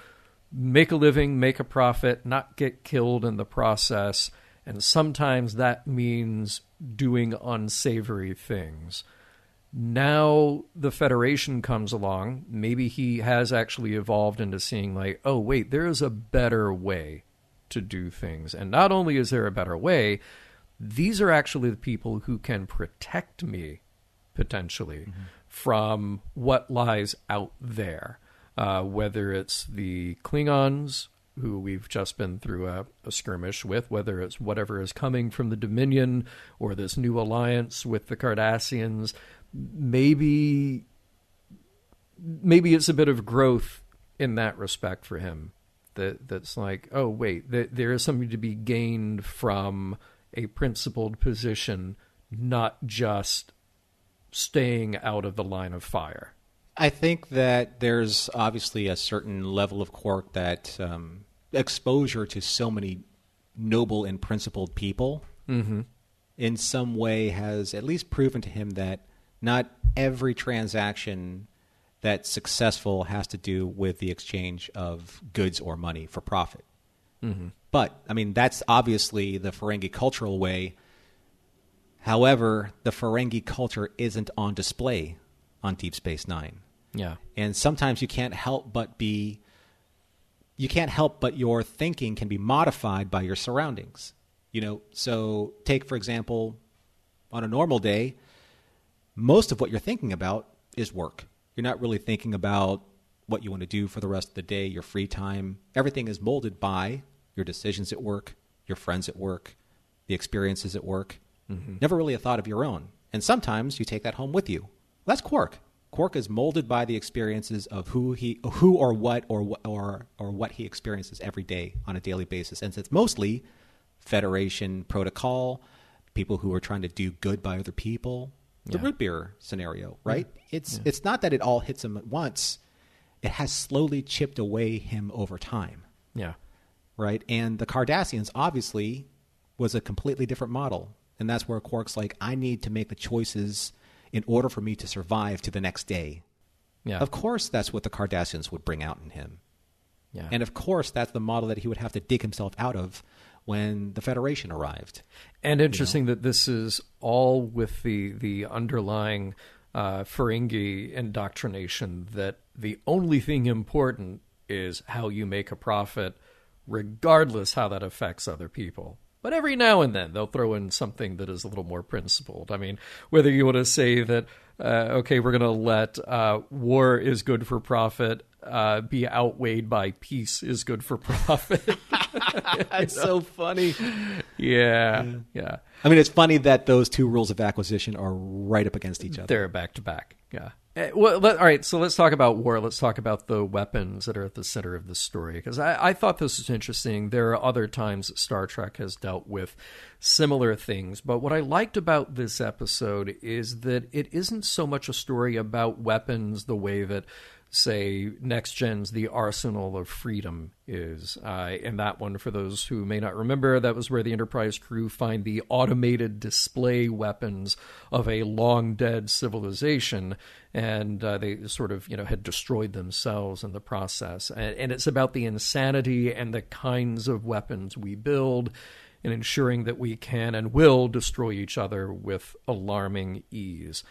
C: make a living, make a profit, not get killed in the process. And sometimes that means doing unsavory things. Now the Federation comes along. Maybe he has actually evolved into seeing like, oh, wait, there is a better way to do things. And not only is there a better way, these are actually the people who can protect me, potentially, from what lies out there. Whether it's the Klingons, who we've just been through a skirmish with, whether it's whatever is coming from the Dominion or this new alliance with the Cardassians, maybe it's a bit of growth in that respect for him. That's like, oh, wait, there is something to be gained from a principled position, not just staying out of the line of fire.
B: I think that there's obviously a certain level of Quark that exposure to so many noble and principled people in some way has at least proven to him that not every transaction that's successful has to do with the exchange of goods or money for profit. But, I mean, that's obviously the Ferengi cultural way. However, the Ferengi culture isn't on display on Deep Space Nine.
C: Yeah.
B: And sometimes you can't help but your thinking can be modified by your surroundings. So take, for example, on a normal day, most of what you're thinking about is work. You're not really thinking about what you want to do for the rest of the day, your free time. Everything is molded by your decisions at work, your friends at work, the experiences at work. Never really a thought of your own. And sometimes you take that home with you. That's Quark. Quark is molded by the experiences of who or what he experiences every day on a daily basis. And it's mostly Federation protocol, people who are trying to do good by other people. The root beer scenario, right? It's not that it all hits him at once. It has slowly chipped away him over time.
C: Yeah.
B: Right? And the Cardassians obviously was a completely different model. And that's where Quark's like, I need to make the choices in order for me to survive to the next day.
C: Yeah.
B: Of course, that's what the Cardassians would bring out in him.
C: Yeah.
B: And of course, that's the model that he would have to dig himself out of when the Federation arrived.
C: And interesting that this is all with the underlying Ferengi indoctrination that the only thing important is how you make a profit, regardless how that affects other people. But every now and then they'll throw in something that is a little more principled. I mean, whether you want to say that, okay, we're going to let war is good for profit be outweighed by peace is good for profit.
B: It's so funny.
C: Yeah.
B: I mean, it's funny that those two rules of acquisition are right up against each other.
C: They're back to back. Yeah. Well, all right, so let's talk about war. Let's talk about the weapons that are at the center of the story, because I thought this was interesting. There are other times that Star Trek has dealt with similar things, but what I liked about this episode is that it isn't so much a story about weapons the way that, say, Next Gen's The Arsenal of Freedom is. In that one, for those who may not remember, that was where the Enterprise crew find the automated display weapons of a long-dead civilization, and they sort of, had destroyed themselves in the process. And it's about the insanity and the kinds of weapons we build and ensuring that we can and will destroy each other with alarming ease.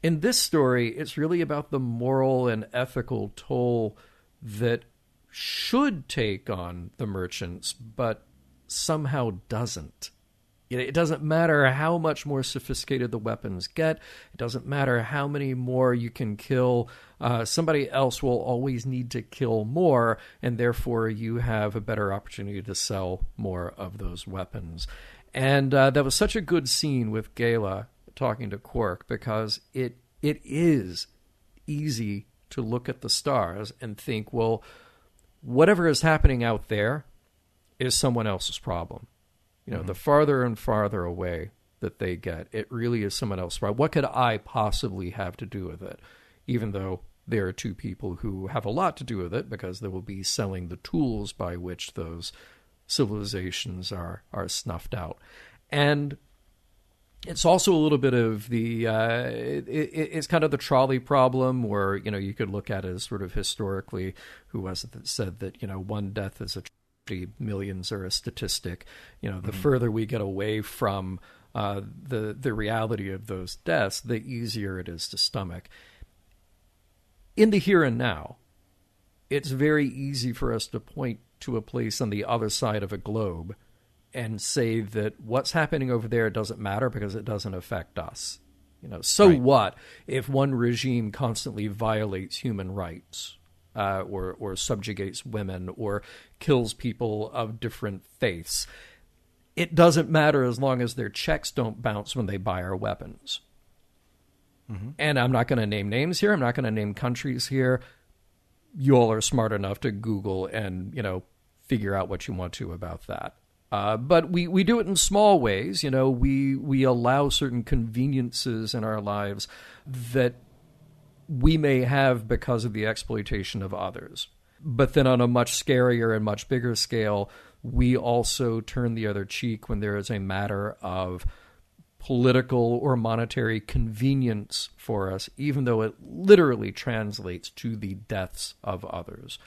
C: In this story, it's really about the moral and ethical toll that should take on the merchants, but somehow doesn't. It doesn't matter how much more sophisticated the weapons get. It doesn't matter how many more you can kill. Somebody else will always need to kill more, and therefore you have a better opportunity to sell more of those weapons. And that was such a good scene with Gala talking to Quark, because it is easy to look at the stars and think, well, whatever is happening out there is someone else's problem. The farther and farther away that they get, it really is someone else's problem. What could I possibly have to do with it? Even though there are two people who have a lot to do with it, because they will be selling the tools by which those civilizations are snuffed out. And it's also a little bit of the, it's kind of the trolley problem, where, you could look at it as sort of historically, who was it that said that, one death is a tragedy, millions are a statistic. The further we get away from the reality of those deaths, the easier it is to stomach. In the here and now, it's very easy for us to point to a place on the other side of a globe and say that what's happening over there doesn't matter because it doesn't affect us. So right. What if one regime constantly violates human rights or subjugates women or kills people of different faiths? It doesn't matter as long as their checks don't bounce when they buy our weapons. Mm-hmm. And I'm not going to name names here. I'm not going to name countries here. You all are smart enough to Google and, figure out what you want to about that. But we do it in small ways. We allow certain conveniences in our lives that we may have because of the exploitation of others. But then on a much scarier and much bigger scale, we also turn the other cheek when there is a matter of political or monetary convenience for us, even though it literally translates to the deaths of others.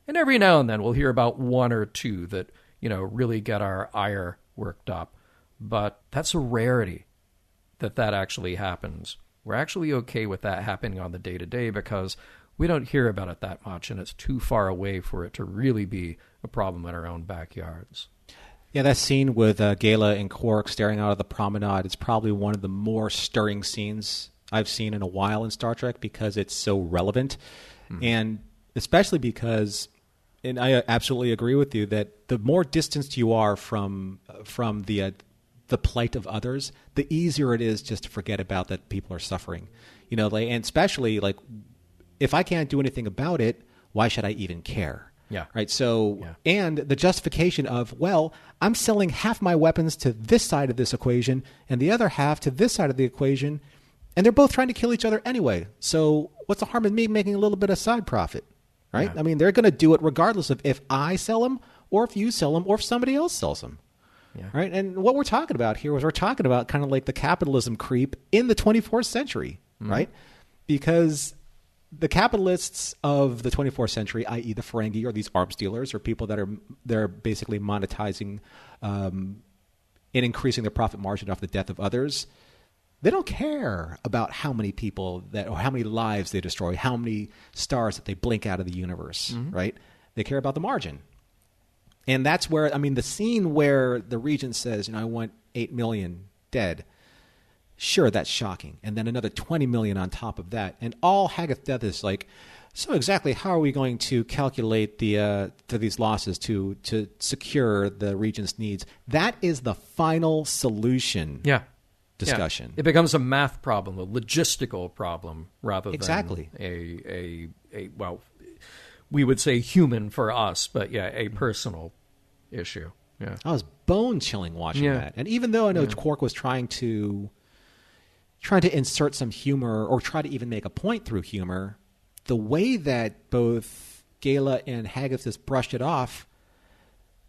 C: And every now and then we'll hear about one or two that, really get our ire worked up. But that's a rarity that actually happens. We're actually okay with that happening on the day-to-day because we don't hear about it that much, and it's too far away for it to really be a problem in our own backyards.
B: Yeah, that scene with Gala and Quark staring out of the promenade is probably one of the more stirring scenes I've seen in a while in Star Trek because it's so relevant. And especially because, and I absolutely agree with you, that the more distanced you are from the plight of others, the easier it is just to forget about that people are suffering. And especially, if I can't do anything about it, why should I even care?
C: Yeah.
B: Right. So, and the justification of, well, I'm selling half my weapons to this side of this equation and the other half to this side of the equation, and they're both trying to kill each other anyway. So what's the harm in me making a little bit of side profit? Right. Yeah. I mean, they're going to do it regardless of if I sell them or if you sell them or if somebody else sells them. Yeah. Right. And what we're talking about here is we're talking about kind of like the capitalism creep in the 24th century. Right. Because the capitalists of the 24th century, i.e. the Ferengi or these arms dealers or people that they're basically monetizing and increasing their profit margin off the death of others, they don't care about how many people or how many lives they destroy, how many stars that they blink out of the universe, right? They care about the margin. And that's where, the scene where the regent says, I want 8 million dead. Sure, that's shocking. And then another 20 million on top of that. And all Hagath's death is like, so exactly how are we going to calculate for these losses to secure the regent's needs? That is the final solution discussion. Yeah. It
C: becomes a math problem, a logistical problem, rather
B: than
C: a well, we would say human for us, but a personal issue. Yeah.
B: I was bone-chilling watching that. And even though I know Quark was trying to insert some humor or try to even make a point through humor, the way that both Gala and Hagath just brushed it off,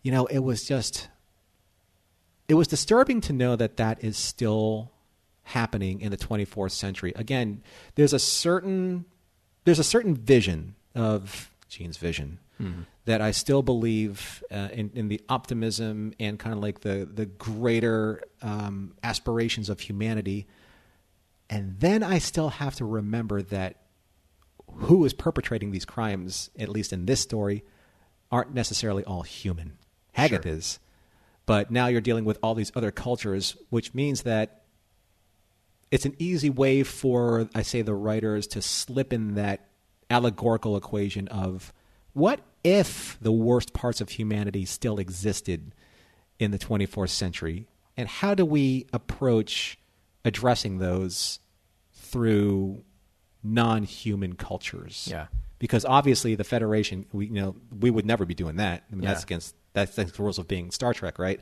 B: it was disturbing to know that is still happening in the 24th century. Again, there's a certain vision of Gene's vision that I still believe in the optimism and kind of like the greater aspirations of humanity. And then I still have to remember that who is perpetrating these crimes, at least in this story, aren't necessarily all human. Hagath is. But now you're dealing with all these other cultures, which means that it's an easy way for, I say, the writers to slip in that allegorical equation of what if the worst parts of humanity still existed in the 24th century? And how do we approach addressing those through non-human cultures?
C: Yeah.
B: Because obviously the Federation, we would never be doing that. That's against the rules of being Star Trek, right?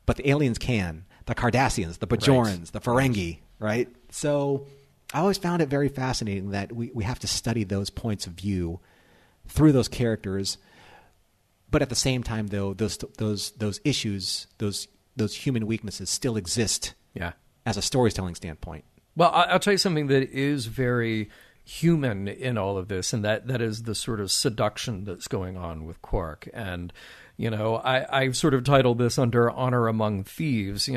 B: But the aliens can. The Cardassians, the Bajorans, the Ferengi, right? So I always found it very fascinating that we have to study those points of view through those characters. But at the same time, though, those issues, those human weaknesses still exist as a storytelling standpoint.
C: Well, I'll tell you something that is very human in all of this, and that is the sort of seduction that's going on with Quark. And, I've sort of titled this under Honor Among Thieves.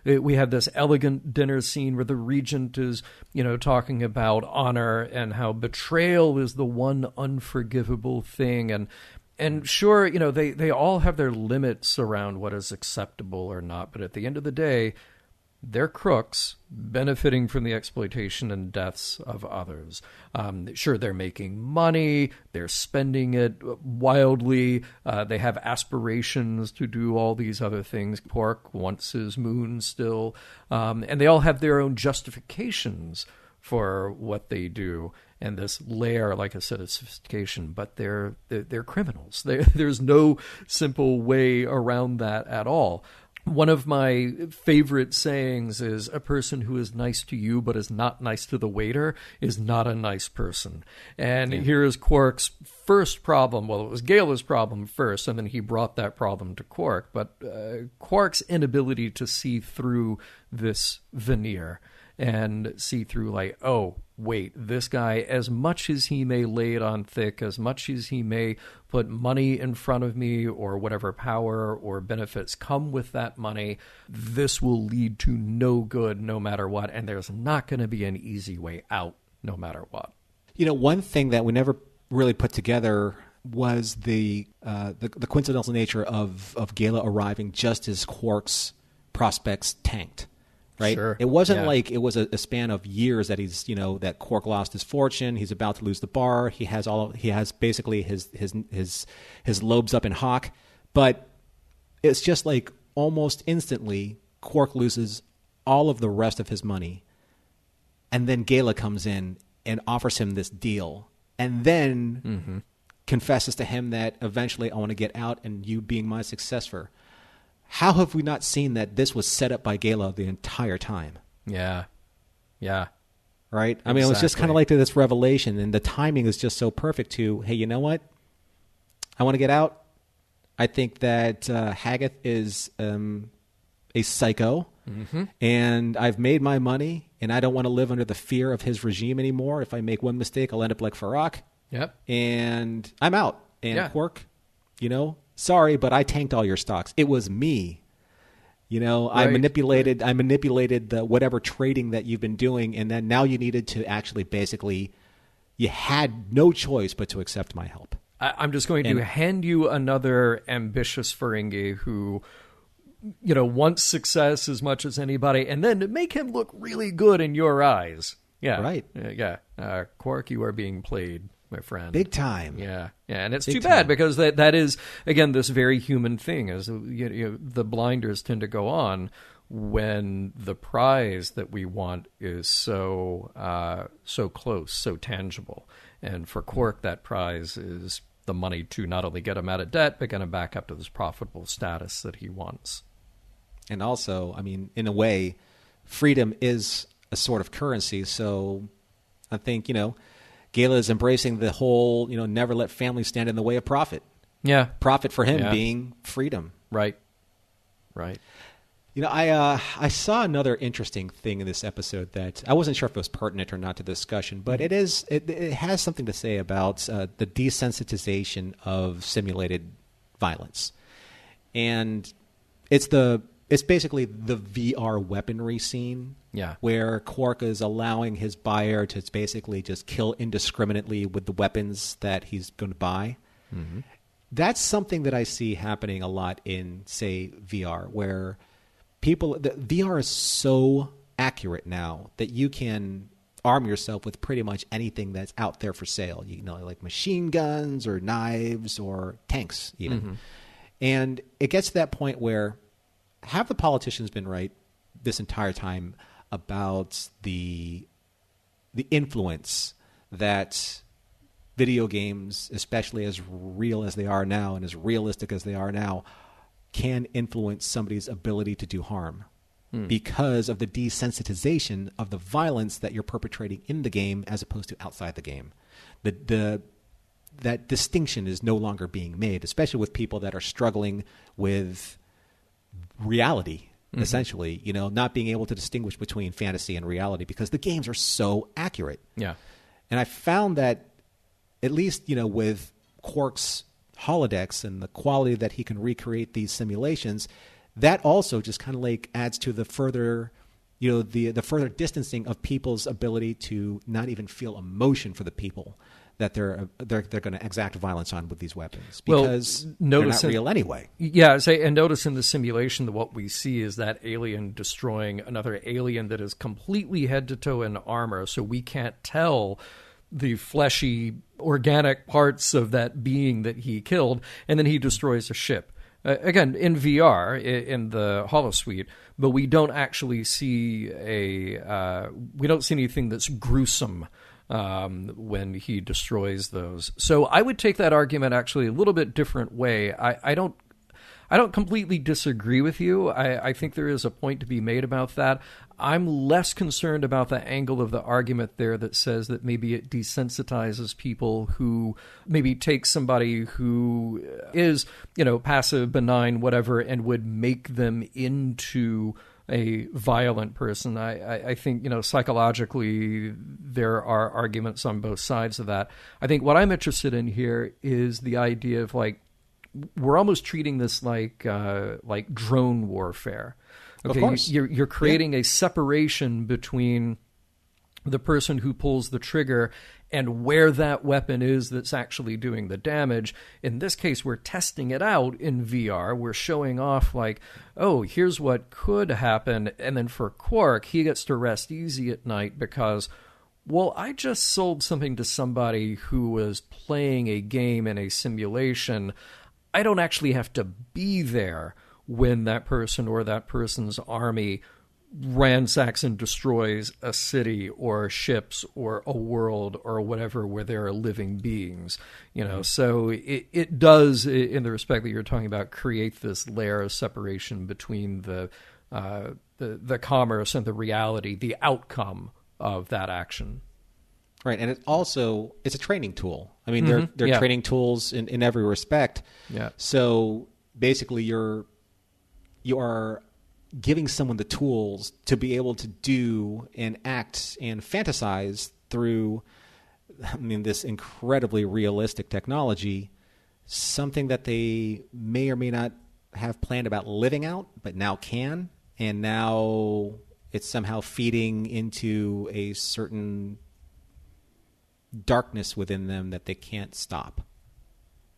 C: We have this elegant dinner scene where the regent is, talking about honor and how betrayal is the one unforgivable thing. And sure, they all have their limits around what is acceptable or not, but at the end of the day, they're crooks benefiting from the exploitation and deaths of others. Sure, they're making money, they're spending it wildly, they have aspirations to do all these other things. Quark wants his moon still, and they all have their own justifications for what they do. And this layer, like I said, of sophistication, but they're criminals. There's no simple way around that at all. One of my favorite sayings is, a person who is nice to you but is not nice to the waiter is not a nice person. And here is Quark's first problem. Well, it was Gala's problem first, and then he brought that problem to Quark. But Quark's inability to see through this veneer and see through, like, oh, wait, this guy, as much as he may lay it on thick, as much as he may put money in front of me or whatever power or benefits come with that money, this will lead to no good no matter what, and there's not going to be an easy way out no matter what.
B: One thing that we never really put together was the coincidental nature of Gala arriving just as Quark's prospects tanked. Right?
C: Sure.
B: It wasn't like it was a span of years that he's, that Quark lost his fortune. He's about to lose the bar. He has basically his lobes up in hock. But it's just like almost instantly Quark loses all of the rest of his money. And then Gala comes in and offers him this deal. And then confesses to him that eventually I want to get out and you being my successor. How have we not seen that this was set up by Gala the entire time?
C: Yeah.
B: Right? I mean, it was just kind of like this revelation, and the timing is just so perfect to, hey, you know what? I want to get out. I think that Haggith is a psycho, and I've made my money, and I don't want to live under the fear of his regime anymore. If I make one mistake, I'll end up like Farak.
C: Yep.
B: And I'm out. And Quark, sorry, but I tanked all your stocks. It was me. Right. I manipulated the whatever trading that you've been doing, and then now you needed to actually basically, you had no choice but to accept my help.
C: I'm just going to hand you another ambitious Ferengi who, wants success as much as anybody, and then to make him look really good in your eyes. Yeah. Right. Quark, you are being played, my friend.
B: Big time.
C: Yeah. And it's too bad because that is, again, this very human thing is the blinders tend to go on when the prize that we want is so close, so tangible. And for Quark, that prize is the money to not only get him out of debt, but get him back up to this profitable status that he wants.
B: And also, I mean, in a way, freedom is a sort of currency. So I think, Gala is embracing the whole, never let family stand in the way of profit.
C: Yeah.
B: Profit for him being freedom.
C: Right.
B: I saw another interesting thing in this episode that I wasn't sure if it was pertinent or not to the discussion, but it has something to say about the desensitization of simulated violence. And it's basically the VR weaponry scene.
C: Yeah.
B: Where Quark is allowing his buyer to basically just kill indiscriminately with the weapons that he's going to buy. Mm-hmm. That's something that I see happening a lot in, say, VR, where VR is so accurate now that you can arm yourself with pretty much anything that's out there for sale. Like machine guns or knives or tanks even. Mm-hmm. And it gets to that point where have the politicians been right this entire time about the influence that video games, especially as real as they are now and as realistic as they are now, can influence somebody's ability to do harm because of the desensitization of the violence that you're perpetrating in the game as opposed to outside the game. That distinction is no longer being made, especially with people that are struggling with reality. Mm-hmm. Essentially, not being able to distinguish between fantasy and reality because the games are so accurate.
C: Yeah.
B: And I found that at least, with Quark's holodecks and the quality that he can recreate these simulations, that also just kind of like adds to the further, the further distancing of people's ability to not even feel emotion for the people that they're going to exact violence on with these weapons because they're not real anyway.
C: Yeah, and notice in the simulation that what we see is that alien destroying another alien that is completely head to toe in armor, so we can't tell the fleshy, organic parts of that being that he killed, and then he destroys a ship. Again, in VR, in the holosuite, but we don't actually see we don't see anything that's gruesome when he destroys those. So I would take that argument actually a little bit different way. I don't completely disagree with you. I think there is a point to be made about that. I'm less concerned about the angle of the argument there that says that maybe it desensitizes people who maybe take somebody who is, passive, benign, whatever, and would make them into a violent person. I think, psychologically there are arguments on both sides of that. I think what I'm interested in here is the idea of we're almost treating this like drone warfare. Okay,
B: of course.
C: You're creating a separation between the person who pulls the trigger and where that weapon is that's actually doing the damage. In this case, we're testing it out in VR. We're showing off here's what could happen. And then for Quark, he gets to rest easy at night because, I just sold something to somebody who was playing a game in a simulation. I don't actually have to be there when that person or that person's army ransacks and destroys a city or ships or a world or whatever where there are living beings. So it does, in the respect that you're talking about, create this layer of separation between the commerce and the reality, the outcome of that action.
B: Right, and it's a training tool. I mean, they're training tools in every respect.
C: Yeah.
B: So basically, you are giving someone the tools to be able to do and act and fantasize through, this incredibly realistic technology, something that they may or may not have planned about living out, but now can, and now it's somehow feeding into a certain darkness within them that they can't stop.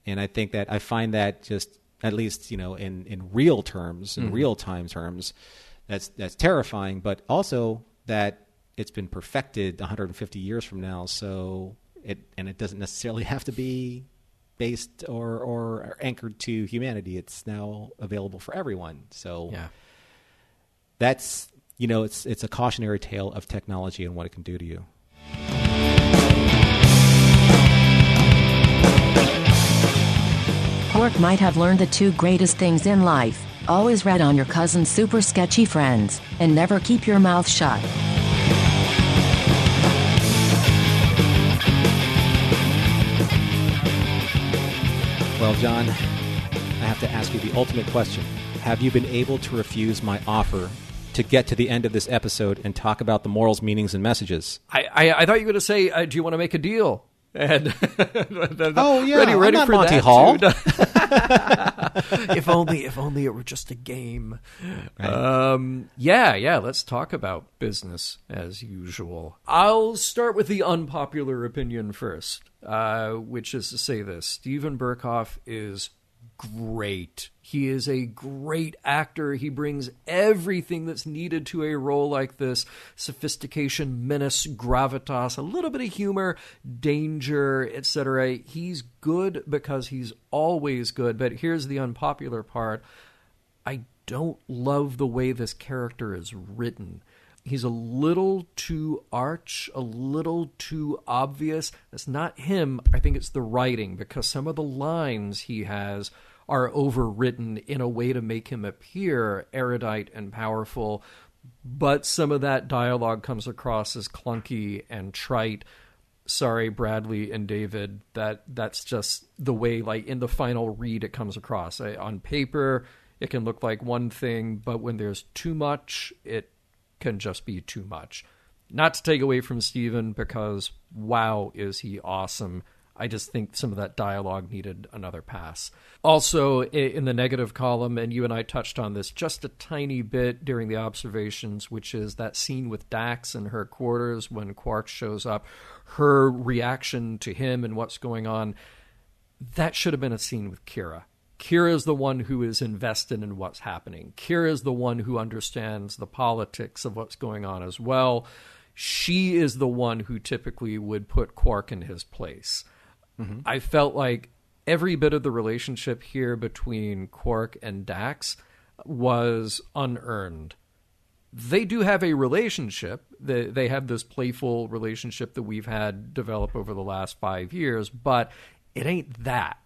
B: And I find that just, at least, in real terms, in real-time terms, that's terrifying, but also that it's been perfected 150 years from now, so it doesn't necessarily have to be based or anchored to humanity. It's now available for everyone. So that's, it's a cautionary tale of technology and what it can do to you.
D: Quark might have learned the two greatest things in life: always rat on your cousin's super sketchy friends, and never keep your mouth shut.
B: Well, John, I have to ask you the ultimate question. Have you been able to refuse my offer to get to the end of this episode and talk about the morals, meanings, and messages?
C: I thought you were going to say, do you want to make a deal? And
B: ready
C: I'm not
B: for
C: Monty
B: that,
C: Hall. If only it were just a game. Right. Let's talk about business as usual. I'll start with the unpopular opinion first, which is to say this: Steven Berkoff is great. He is a great actor. He brings everything that's needed to a role like this: sophistication, menace, gravitas, a little bit of humor, danger, etc. He's good because he's always good. But here's the unpopular part. I don't love the way this character is written. He's a little too arch, a little too obvious. It's not him. I think it's the writing, because some of the lines he has are overwritten in a way to make him appear erudite and powerful, but some of that dialogue comes across as clunky and trite. Sorry, Bradley and David, that's just the way, in the final read, it comes across. On paper, it can look like one thing, but when there's too much, it can just be too much. Not to take away from Steven, because wow, is he awesome. I just think some of that dialogue needed another pass. Also, in the negative column, and you and I touched on this just a tiny bit during the observations, which is that scene with Dax in her quarters when Quark shows up, her reaction to him and what's going on. That should have been a scene with Kira. Kira is the one who is invested in what's happening. Kira is the one who understands the politics of what's going on as well. She is the one who typically would put Quark in his place. Mm-hmm. I felt like every bit of the relationship here between Quark and Dax was unearned. They do have a relationship. They have this playful relationship that we've had develop over the last 5 years, but it ain't that.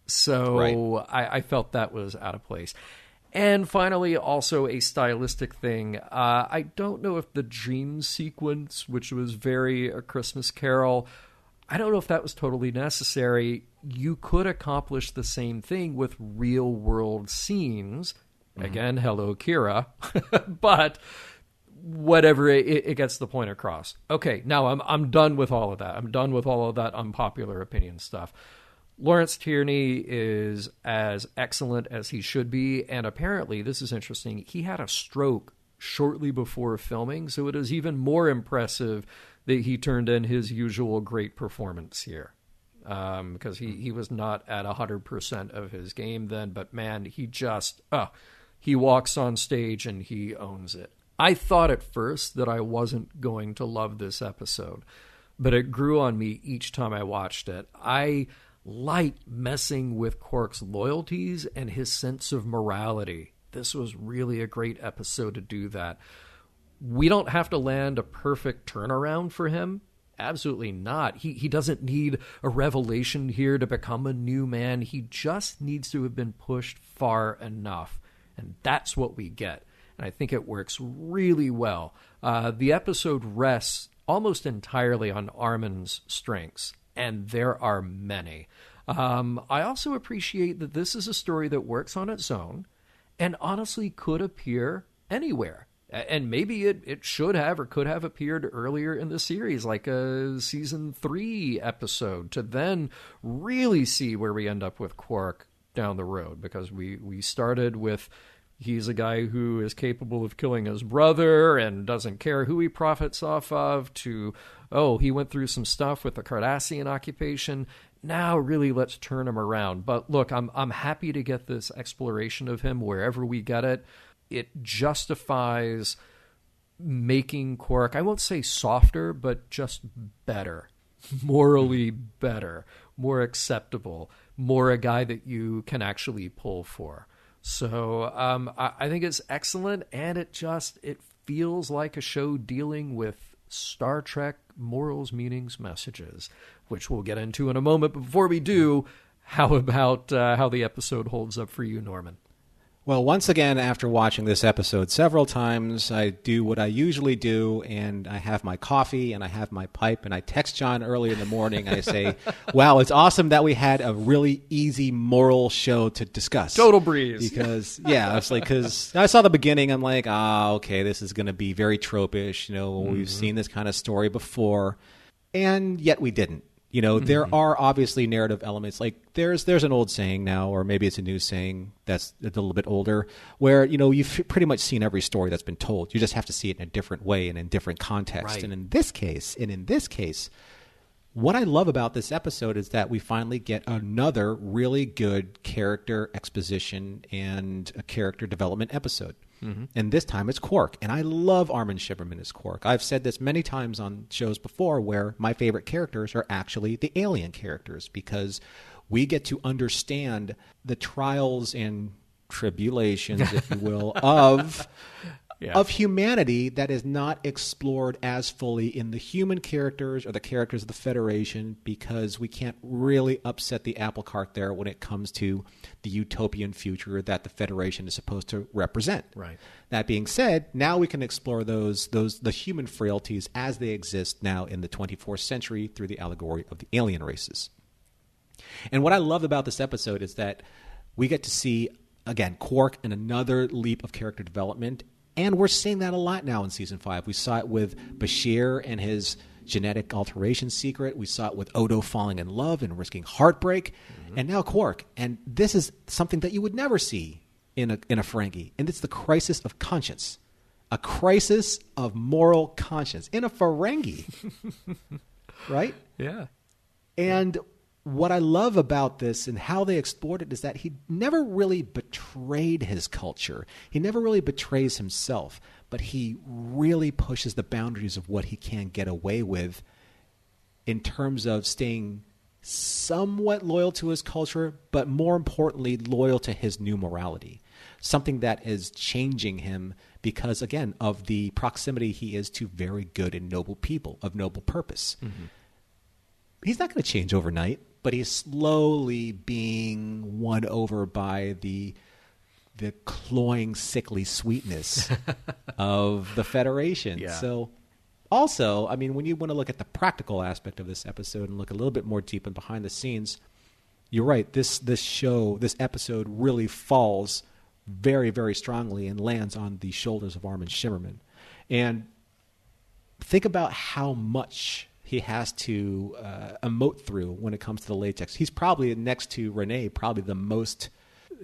C: So right. I felt that was out of place. And finally, also a stylistic thing. I don't know if the dream sequence, which was very A Christmas Carol, I don't know if that was totally necessary. You could accomplish the same thing with real-world scenes. Mm-hmm. Again, hello, Kira. But whatever, it gets the point across. Okay, now I'm done with all of that. I'm done with all of that unpopular opinion stuff. Lawrence Tierney is as excellent as he should be, and apparently, this is interesting, he had a stroke shortly before filming, so it is even more impressive that he turned in his usual great performance here. Because he was not at 100% of his game then, but man, he walks on stage and he owns it. I thought at first that I wasn't going to love this episode, but it grew on me each time I watched it. I like messing with Quark's loyalties and his sense of morality. This was really a great episode to do that. We don't have to land a perfect turnaround for him. Absolutely not. He doesn't need a revelation here to become a new man. He just needs to have been pushed far enough. And that's what we get. And I think it works really well. The episode rests almost entirely on Armin's strengths, and there are many. I also appreciate that this is a story that works on its own and honestly could appear anywhere. And maybe it should have or could have appeared earlier in the series, like a season 3 episode, to then really see where we end up with Quark down the road. Because we started with he's a guy who is capable of killing his brother and doesn't care who he profits off of, to, he went through some stuff with the Cardassian occupation. Now, really, let's turn him around. But look, I'm happy to get this exploration of him wherever we get it. It justifies making Quark, I won't say softer, but just better, morally better, more acceptable, more a guy that you can actually pull for. So I think it's excellent, and it feels like a show dealing with Star Trek morals, meanings, messages, which we'll get into in a moment. But before we do, how about how the episode holds up for you, Norman?
B: Well, once again, after watching this episode several times, I do what I usually do, and I have my coffee, and I have my pipe, and I text John early in the morning, and I say, wow, it's awesome that we had a really easy moral show to discuss.
C: Total breeze.
B: Because, because I saw the beginning, I'm like, okay, this is going to be very tropish, we've seen this kind of story before, and yet we didn't. There are obviously narrative elements. Like there's an old saying now, or maybe it's a new saying that's a little bit older, where, you've pretty much seen every story that's been told. You just have to see it in a different way and in different context. Right. And in this case, what I love about this episode is that we finally get another really good character exposition and a character development episode. Mm-hmm. And this time it's Quark. And I love Armin Shimerman as Quark. I've said this many times on shows before, where my favorite characters are actually the alien characters, because we get to understand the trials and tribulations, if you will, of humanity that is not explored as fully in the human characters or the characters of the Federation, because we can't really upset the apple cart there when it comes to the utopian future that the Federation is supposed to represent.
C: Right.
B: That being said, now we can explore the human frailties as they exist now in the 24th century through the allegory of the alien races. And what I love about this episode is that we get to see, again, Quark in another leap of character development. And we're seeing that a lot now in Season 5. We saw it with Bashir and his genetic alteration secret. We saw it with Odo falling in love and risking heartbreak. And now Quark. And this is something that you would never see in a Ferengi. And it's the crisis of conscience. A crisis of moral conscience in a Ferengi. Right?
C: Yeah.
B: And what I love about this and how they explored it is that he never really betrayed his culture. He never really betrays himself, but he really pushes the boundaries of what he can get away with in terms of staying somewhat loyal to his culture, but more importantly, loyal to his new morality. Something that is changing him because, again, of the proximity he is to very good and noble people of noble purpose. He's not going to change overnight, but he's slowly being won over by the cloying, sickly sweetness of the Federation.
C: Yeah.
B: So also, I mean, when you want to look at the practical aspect of this episode and look a little bit more deep and behind the scenes, you're right. This episode really falls very, very strongly and lands on the shoulders of Armin Shimmerman. And think about how much he has to emote through when it comes to the latex. He's probably, next to Renee, probably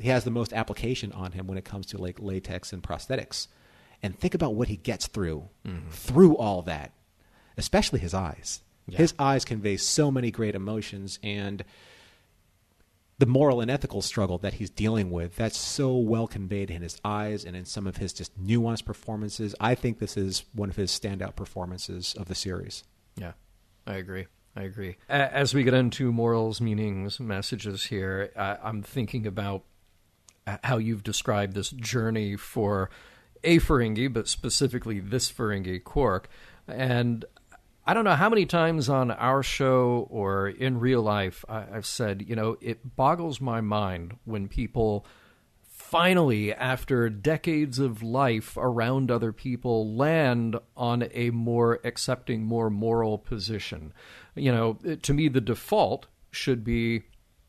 B: he has the most application on him when it comes to like latex and prosthetics. And think about what he gets through all that, especially his eyes. Yeah. His eyes convey so many great emotions, and the moral and ethical struggle that he's dealing with, that's so well conveyed in his eyes and in some of his just nuanced performances. I think this is one of his standout performances of the series.
C: Yeah, I agree. As we get into morals, meanings, messages here, I'm thinking about how you've described this journey for a Ferengi, but specifically this Ferengi, Quark. And I don't know how many times on our show or in real life I've said, it boggles my mind when people finally, after decades of life around other people, land on a more accepting, more moral position. To me, the default should be,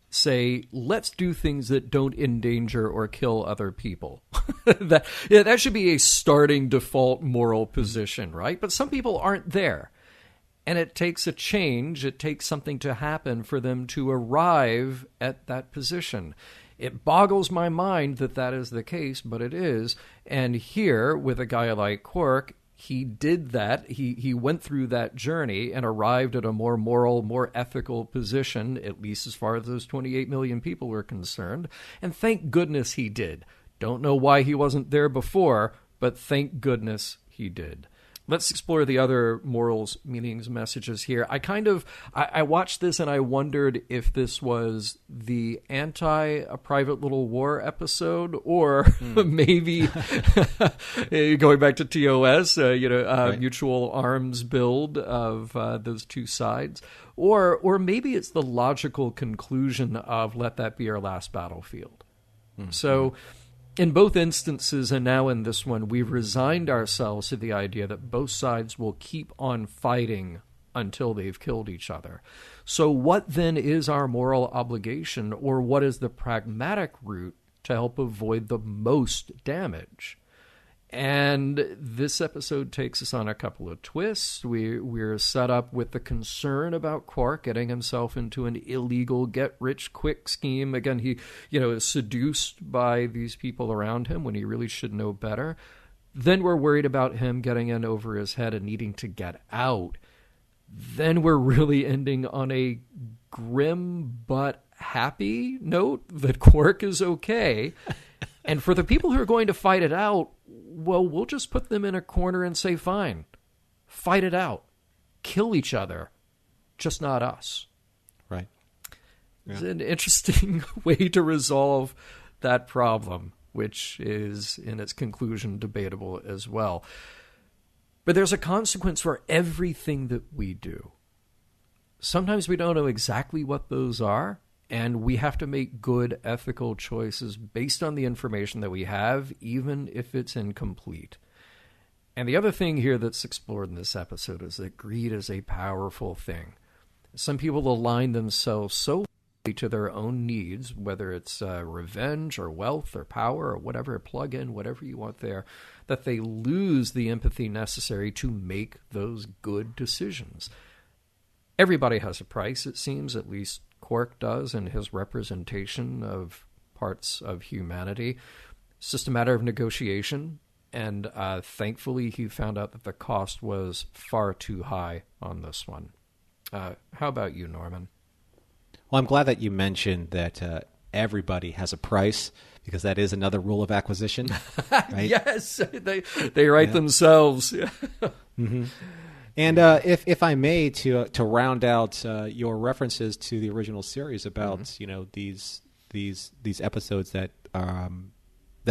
C: say, let's do things that don't endanger or kill other people. that should be a starting default moral position, right? But some people aren't there. And it takes a change, it takes something to happen for them to arrive at that position. It boggles my mind that is the case, but it is. And here, with a guy like Quark, he did that. He went through that journey and arrived at a more moral, more ethical position, at least as far as those 28 million people were concerned. And thank goodness he did. Don't know why he wasn't there before, but thank goodness he did. Let's explore the other morals, meanings, messages here. I watched this and I wondered if this was the A Private Little War episode, or maybe going back to TOS, right. Mutual arms build of those two sides, or maybe it's the logical conclusion of let that be our last battlefield. So in both instances, and now in this one, we've resigned ourselves to the idea that both sides will keep on fighting until they've killed each other. So what then is our moral obligation, or what is the pragmatic route to help avoid the most damage? And this episode takes us on a couple of twists. We're set up with the concern about Quark getting himself into an illegal get-rich-quick scheme. Again, he is seduced by these people around him when he really should know better. Then we're worried about him getting in over his head and needing to get out. Then we're really ending on a grim but happy note that Quark is okay. And for the people who are going to fight it out, well, we'll just put them in a corner and say, fine, fight it out. Kill each other, just not us.
B: Right. Yeah.
C: It's an interesting way to resolve that problem, which is, in its conclusion, debatable as well. But there's a consequence for everything that we do. Sometimes we don't know exactly what those are, and we have to make good ethical choices based on the information that we have, even if it's incomplete. And the other thing here that's explored in this episode is that greed is a powerful thing. Some people align themselves so to their own needs, whether it's revenge or wealth or power or whatever, plug in whatever you want there, that they lose the empathy necessary to make those good decisions. Everybody has a price, it seems, at least Quark does in his representation of parts of humanity. It's just a matter of negotiation, and thankfully he found out that the cost was far too high on this one. How about you, Norman?
B: Well, I'm glad that you mentioned that everybody has a price, because that is another rule of acquisition. Right?
C: Yes, they write themselves.
B: Mm-hmm. And if I may, to round out your references to the original series about these episodes that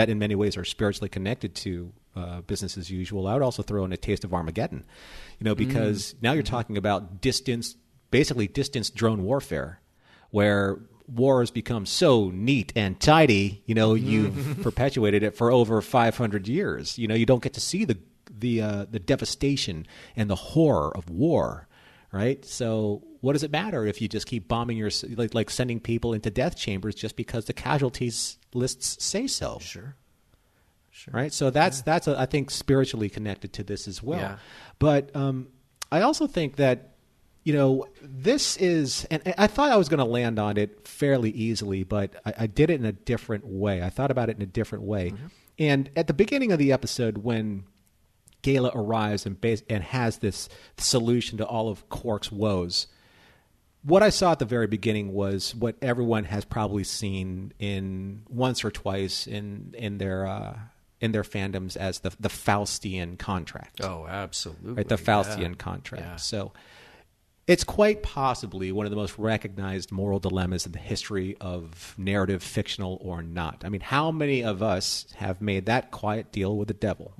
B: in many ways are spiritually connected to business as usual, I would also throw in a taste of Armageddon, because now you're talking about distance drone warfare, where wars become so neat and tidy. You've perpetuated it for over 500 years. You don't get to see the devastation and the horror of war, right? So what does it matter if you just keep bombing like sending people into death chambers just because the casualties lists say so?
C: Sure.
B: Right. So that's I think spiritually connected to this as well.
C: Yeah.
B: But I also think that this is, and I thought I was going to land on it fairly easily, but I did it in a different way. I thought about it in a different way. Mm-hmm. And at the beginning of the episode, when Gala arrives and has this solution to all of Quark's woes, what I saw at the very beginning was what everyone has probably seen in once or twice in their fandoms as the Faustian contract.
C: Oh, absolutely.
B: Right, the Faustian contract. Yeah. So it's quite possibly one of the most recognized moral dilemmas in the history of narrative, fictional or not. I mean, how many of us have made that quiet deal with the devil,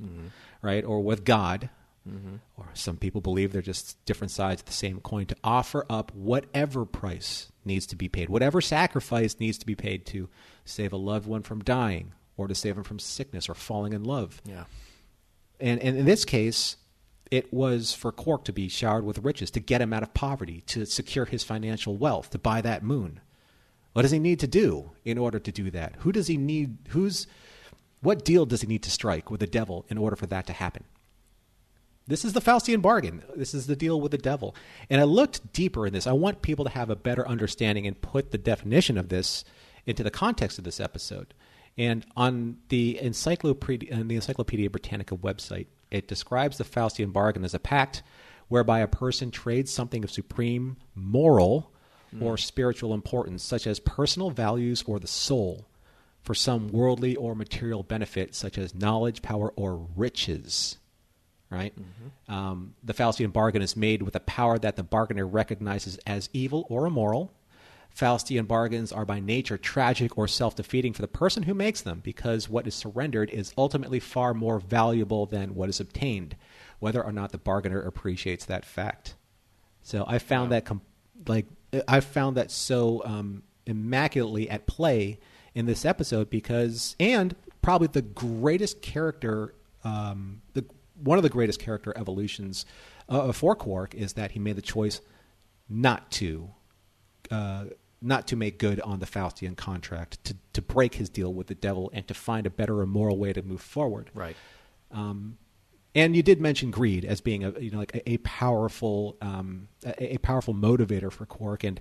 B: right, or with God? Or some people believe they're just different sides of the same coin, to offer up whatever price needs to be paid, whatever sacrifice needs to be paid to save a loved one from dying, or to save him from sickness or falling in love. Yeah. And in this case, it was for Quark to be showered with riches, to get him out of poverty, to secure his financial wealth, to buy that moon. What does he need to do in order to do that? Who does he need? What deal does he need to strike with the devil in order for that to happen? This is the Faustian bargain. This is the deal with the devil. And I looked deeper in this. I want people to have a better understanding and put the definition of this into the context of this episode. And on the Encyclopedia Britannica website, it describes the Faustian bargain as a pact whereby a person trades something of supreme moral or spiritual importance, such as personal values or the soul, for some worldly or material benefit, such as knowledge, power, or riches. Right? The Faustian bargain is made with a power that the bargainer recognizes as evil or immoral. Faustian bargains are by nature tragic or self-defeating for the person who makes them, because what is surrendered is ultimately far more valuable than what is obtained, whether or not the bargainer appreciates that fact. So I found that so immaculately at play in this episode, because, and probably the greatest character, one of the greatest character evolutions for Quark is that he made the choice not to make good on the Faustian contract, to break his deal with the devil, and to find a better immoral way to move forward.
C: Right.
B: And you did mention greed as being a powerful motivator for Quark. And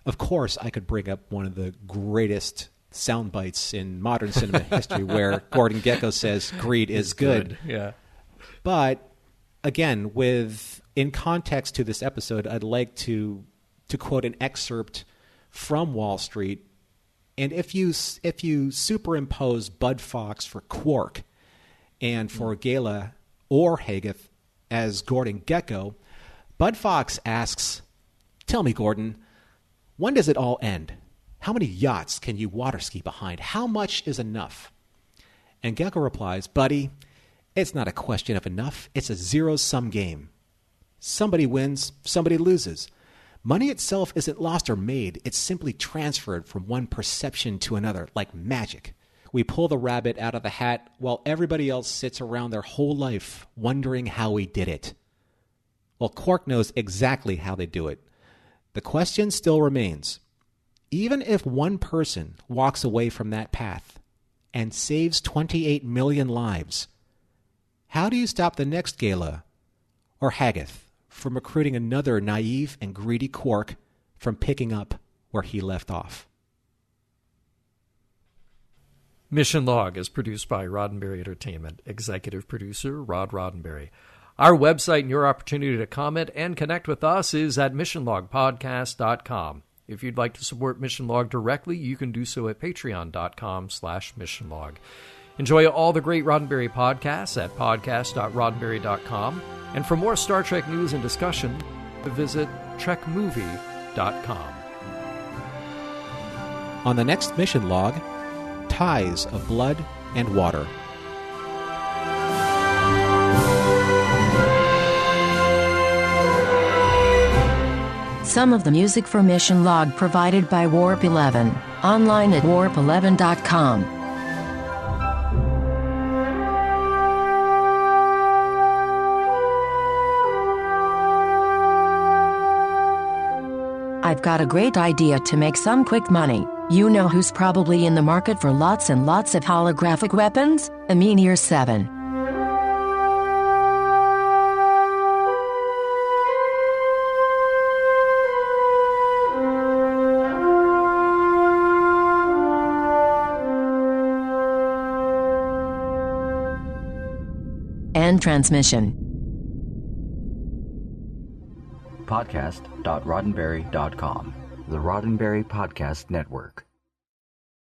B: of course, I could bring up one of the greatest sound bites in modern cinema history, where Gordon Gekko says greed is good.
C: Yeah.
B: But again, in context to this episode, I'd like to quote an excerpt from Wall Street. And if you superimpose Bud Fox for Quark and for Gala or Haggith as Gordon Gekko, Bud Fox asks, "Tell me, Gordon, when does it all end? How many yachts can you water ski behind? How much is enough?" And Gekko replies, "Buddy, it's not a question of enough. It's a zero-sum game. Somebody wins, somebody loses. Money itself isn't lost or made. It's simply transferred from one perception to another, like magic. We pull the rabbit out of the hat while everybody else sits around their whole life wondering how we did it." Well, Quark knows exactly how they do it. The question still remains, Even if one person walks away from that path and saves 28 million lives, how do you stop the next Gala or Haggith from recruiting another naive and greedy Quark from picking up where he left off?
C: Mission Log is produced by Roddenberry Entertainment. Executive producer, Rod Roddenberry. Our website and your opportunity to comment and connect with us is at missionlogpodcast.com. If you'd like to support Mission Log directly, you can do so at patreon.com/missionlog. Enjoy all the great Roddenberry podcasts at podcast.roddenberry.com. And for more Star Trek news and discussion, visit trekmovie.com.
B: On the next Mission Log, Ties of Blood and Water.
D: Some of the music for Mission Log provided by Warp 11, online at warp11.com. I've got a great idea to make some quick money. You know who's probably in the market for lots and lots of holographic weapons? Amir 7. End transmission.
A: Podcast.roddenberry.com, the Roddenberry Podcast Network.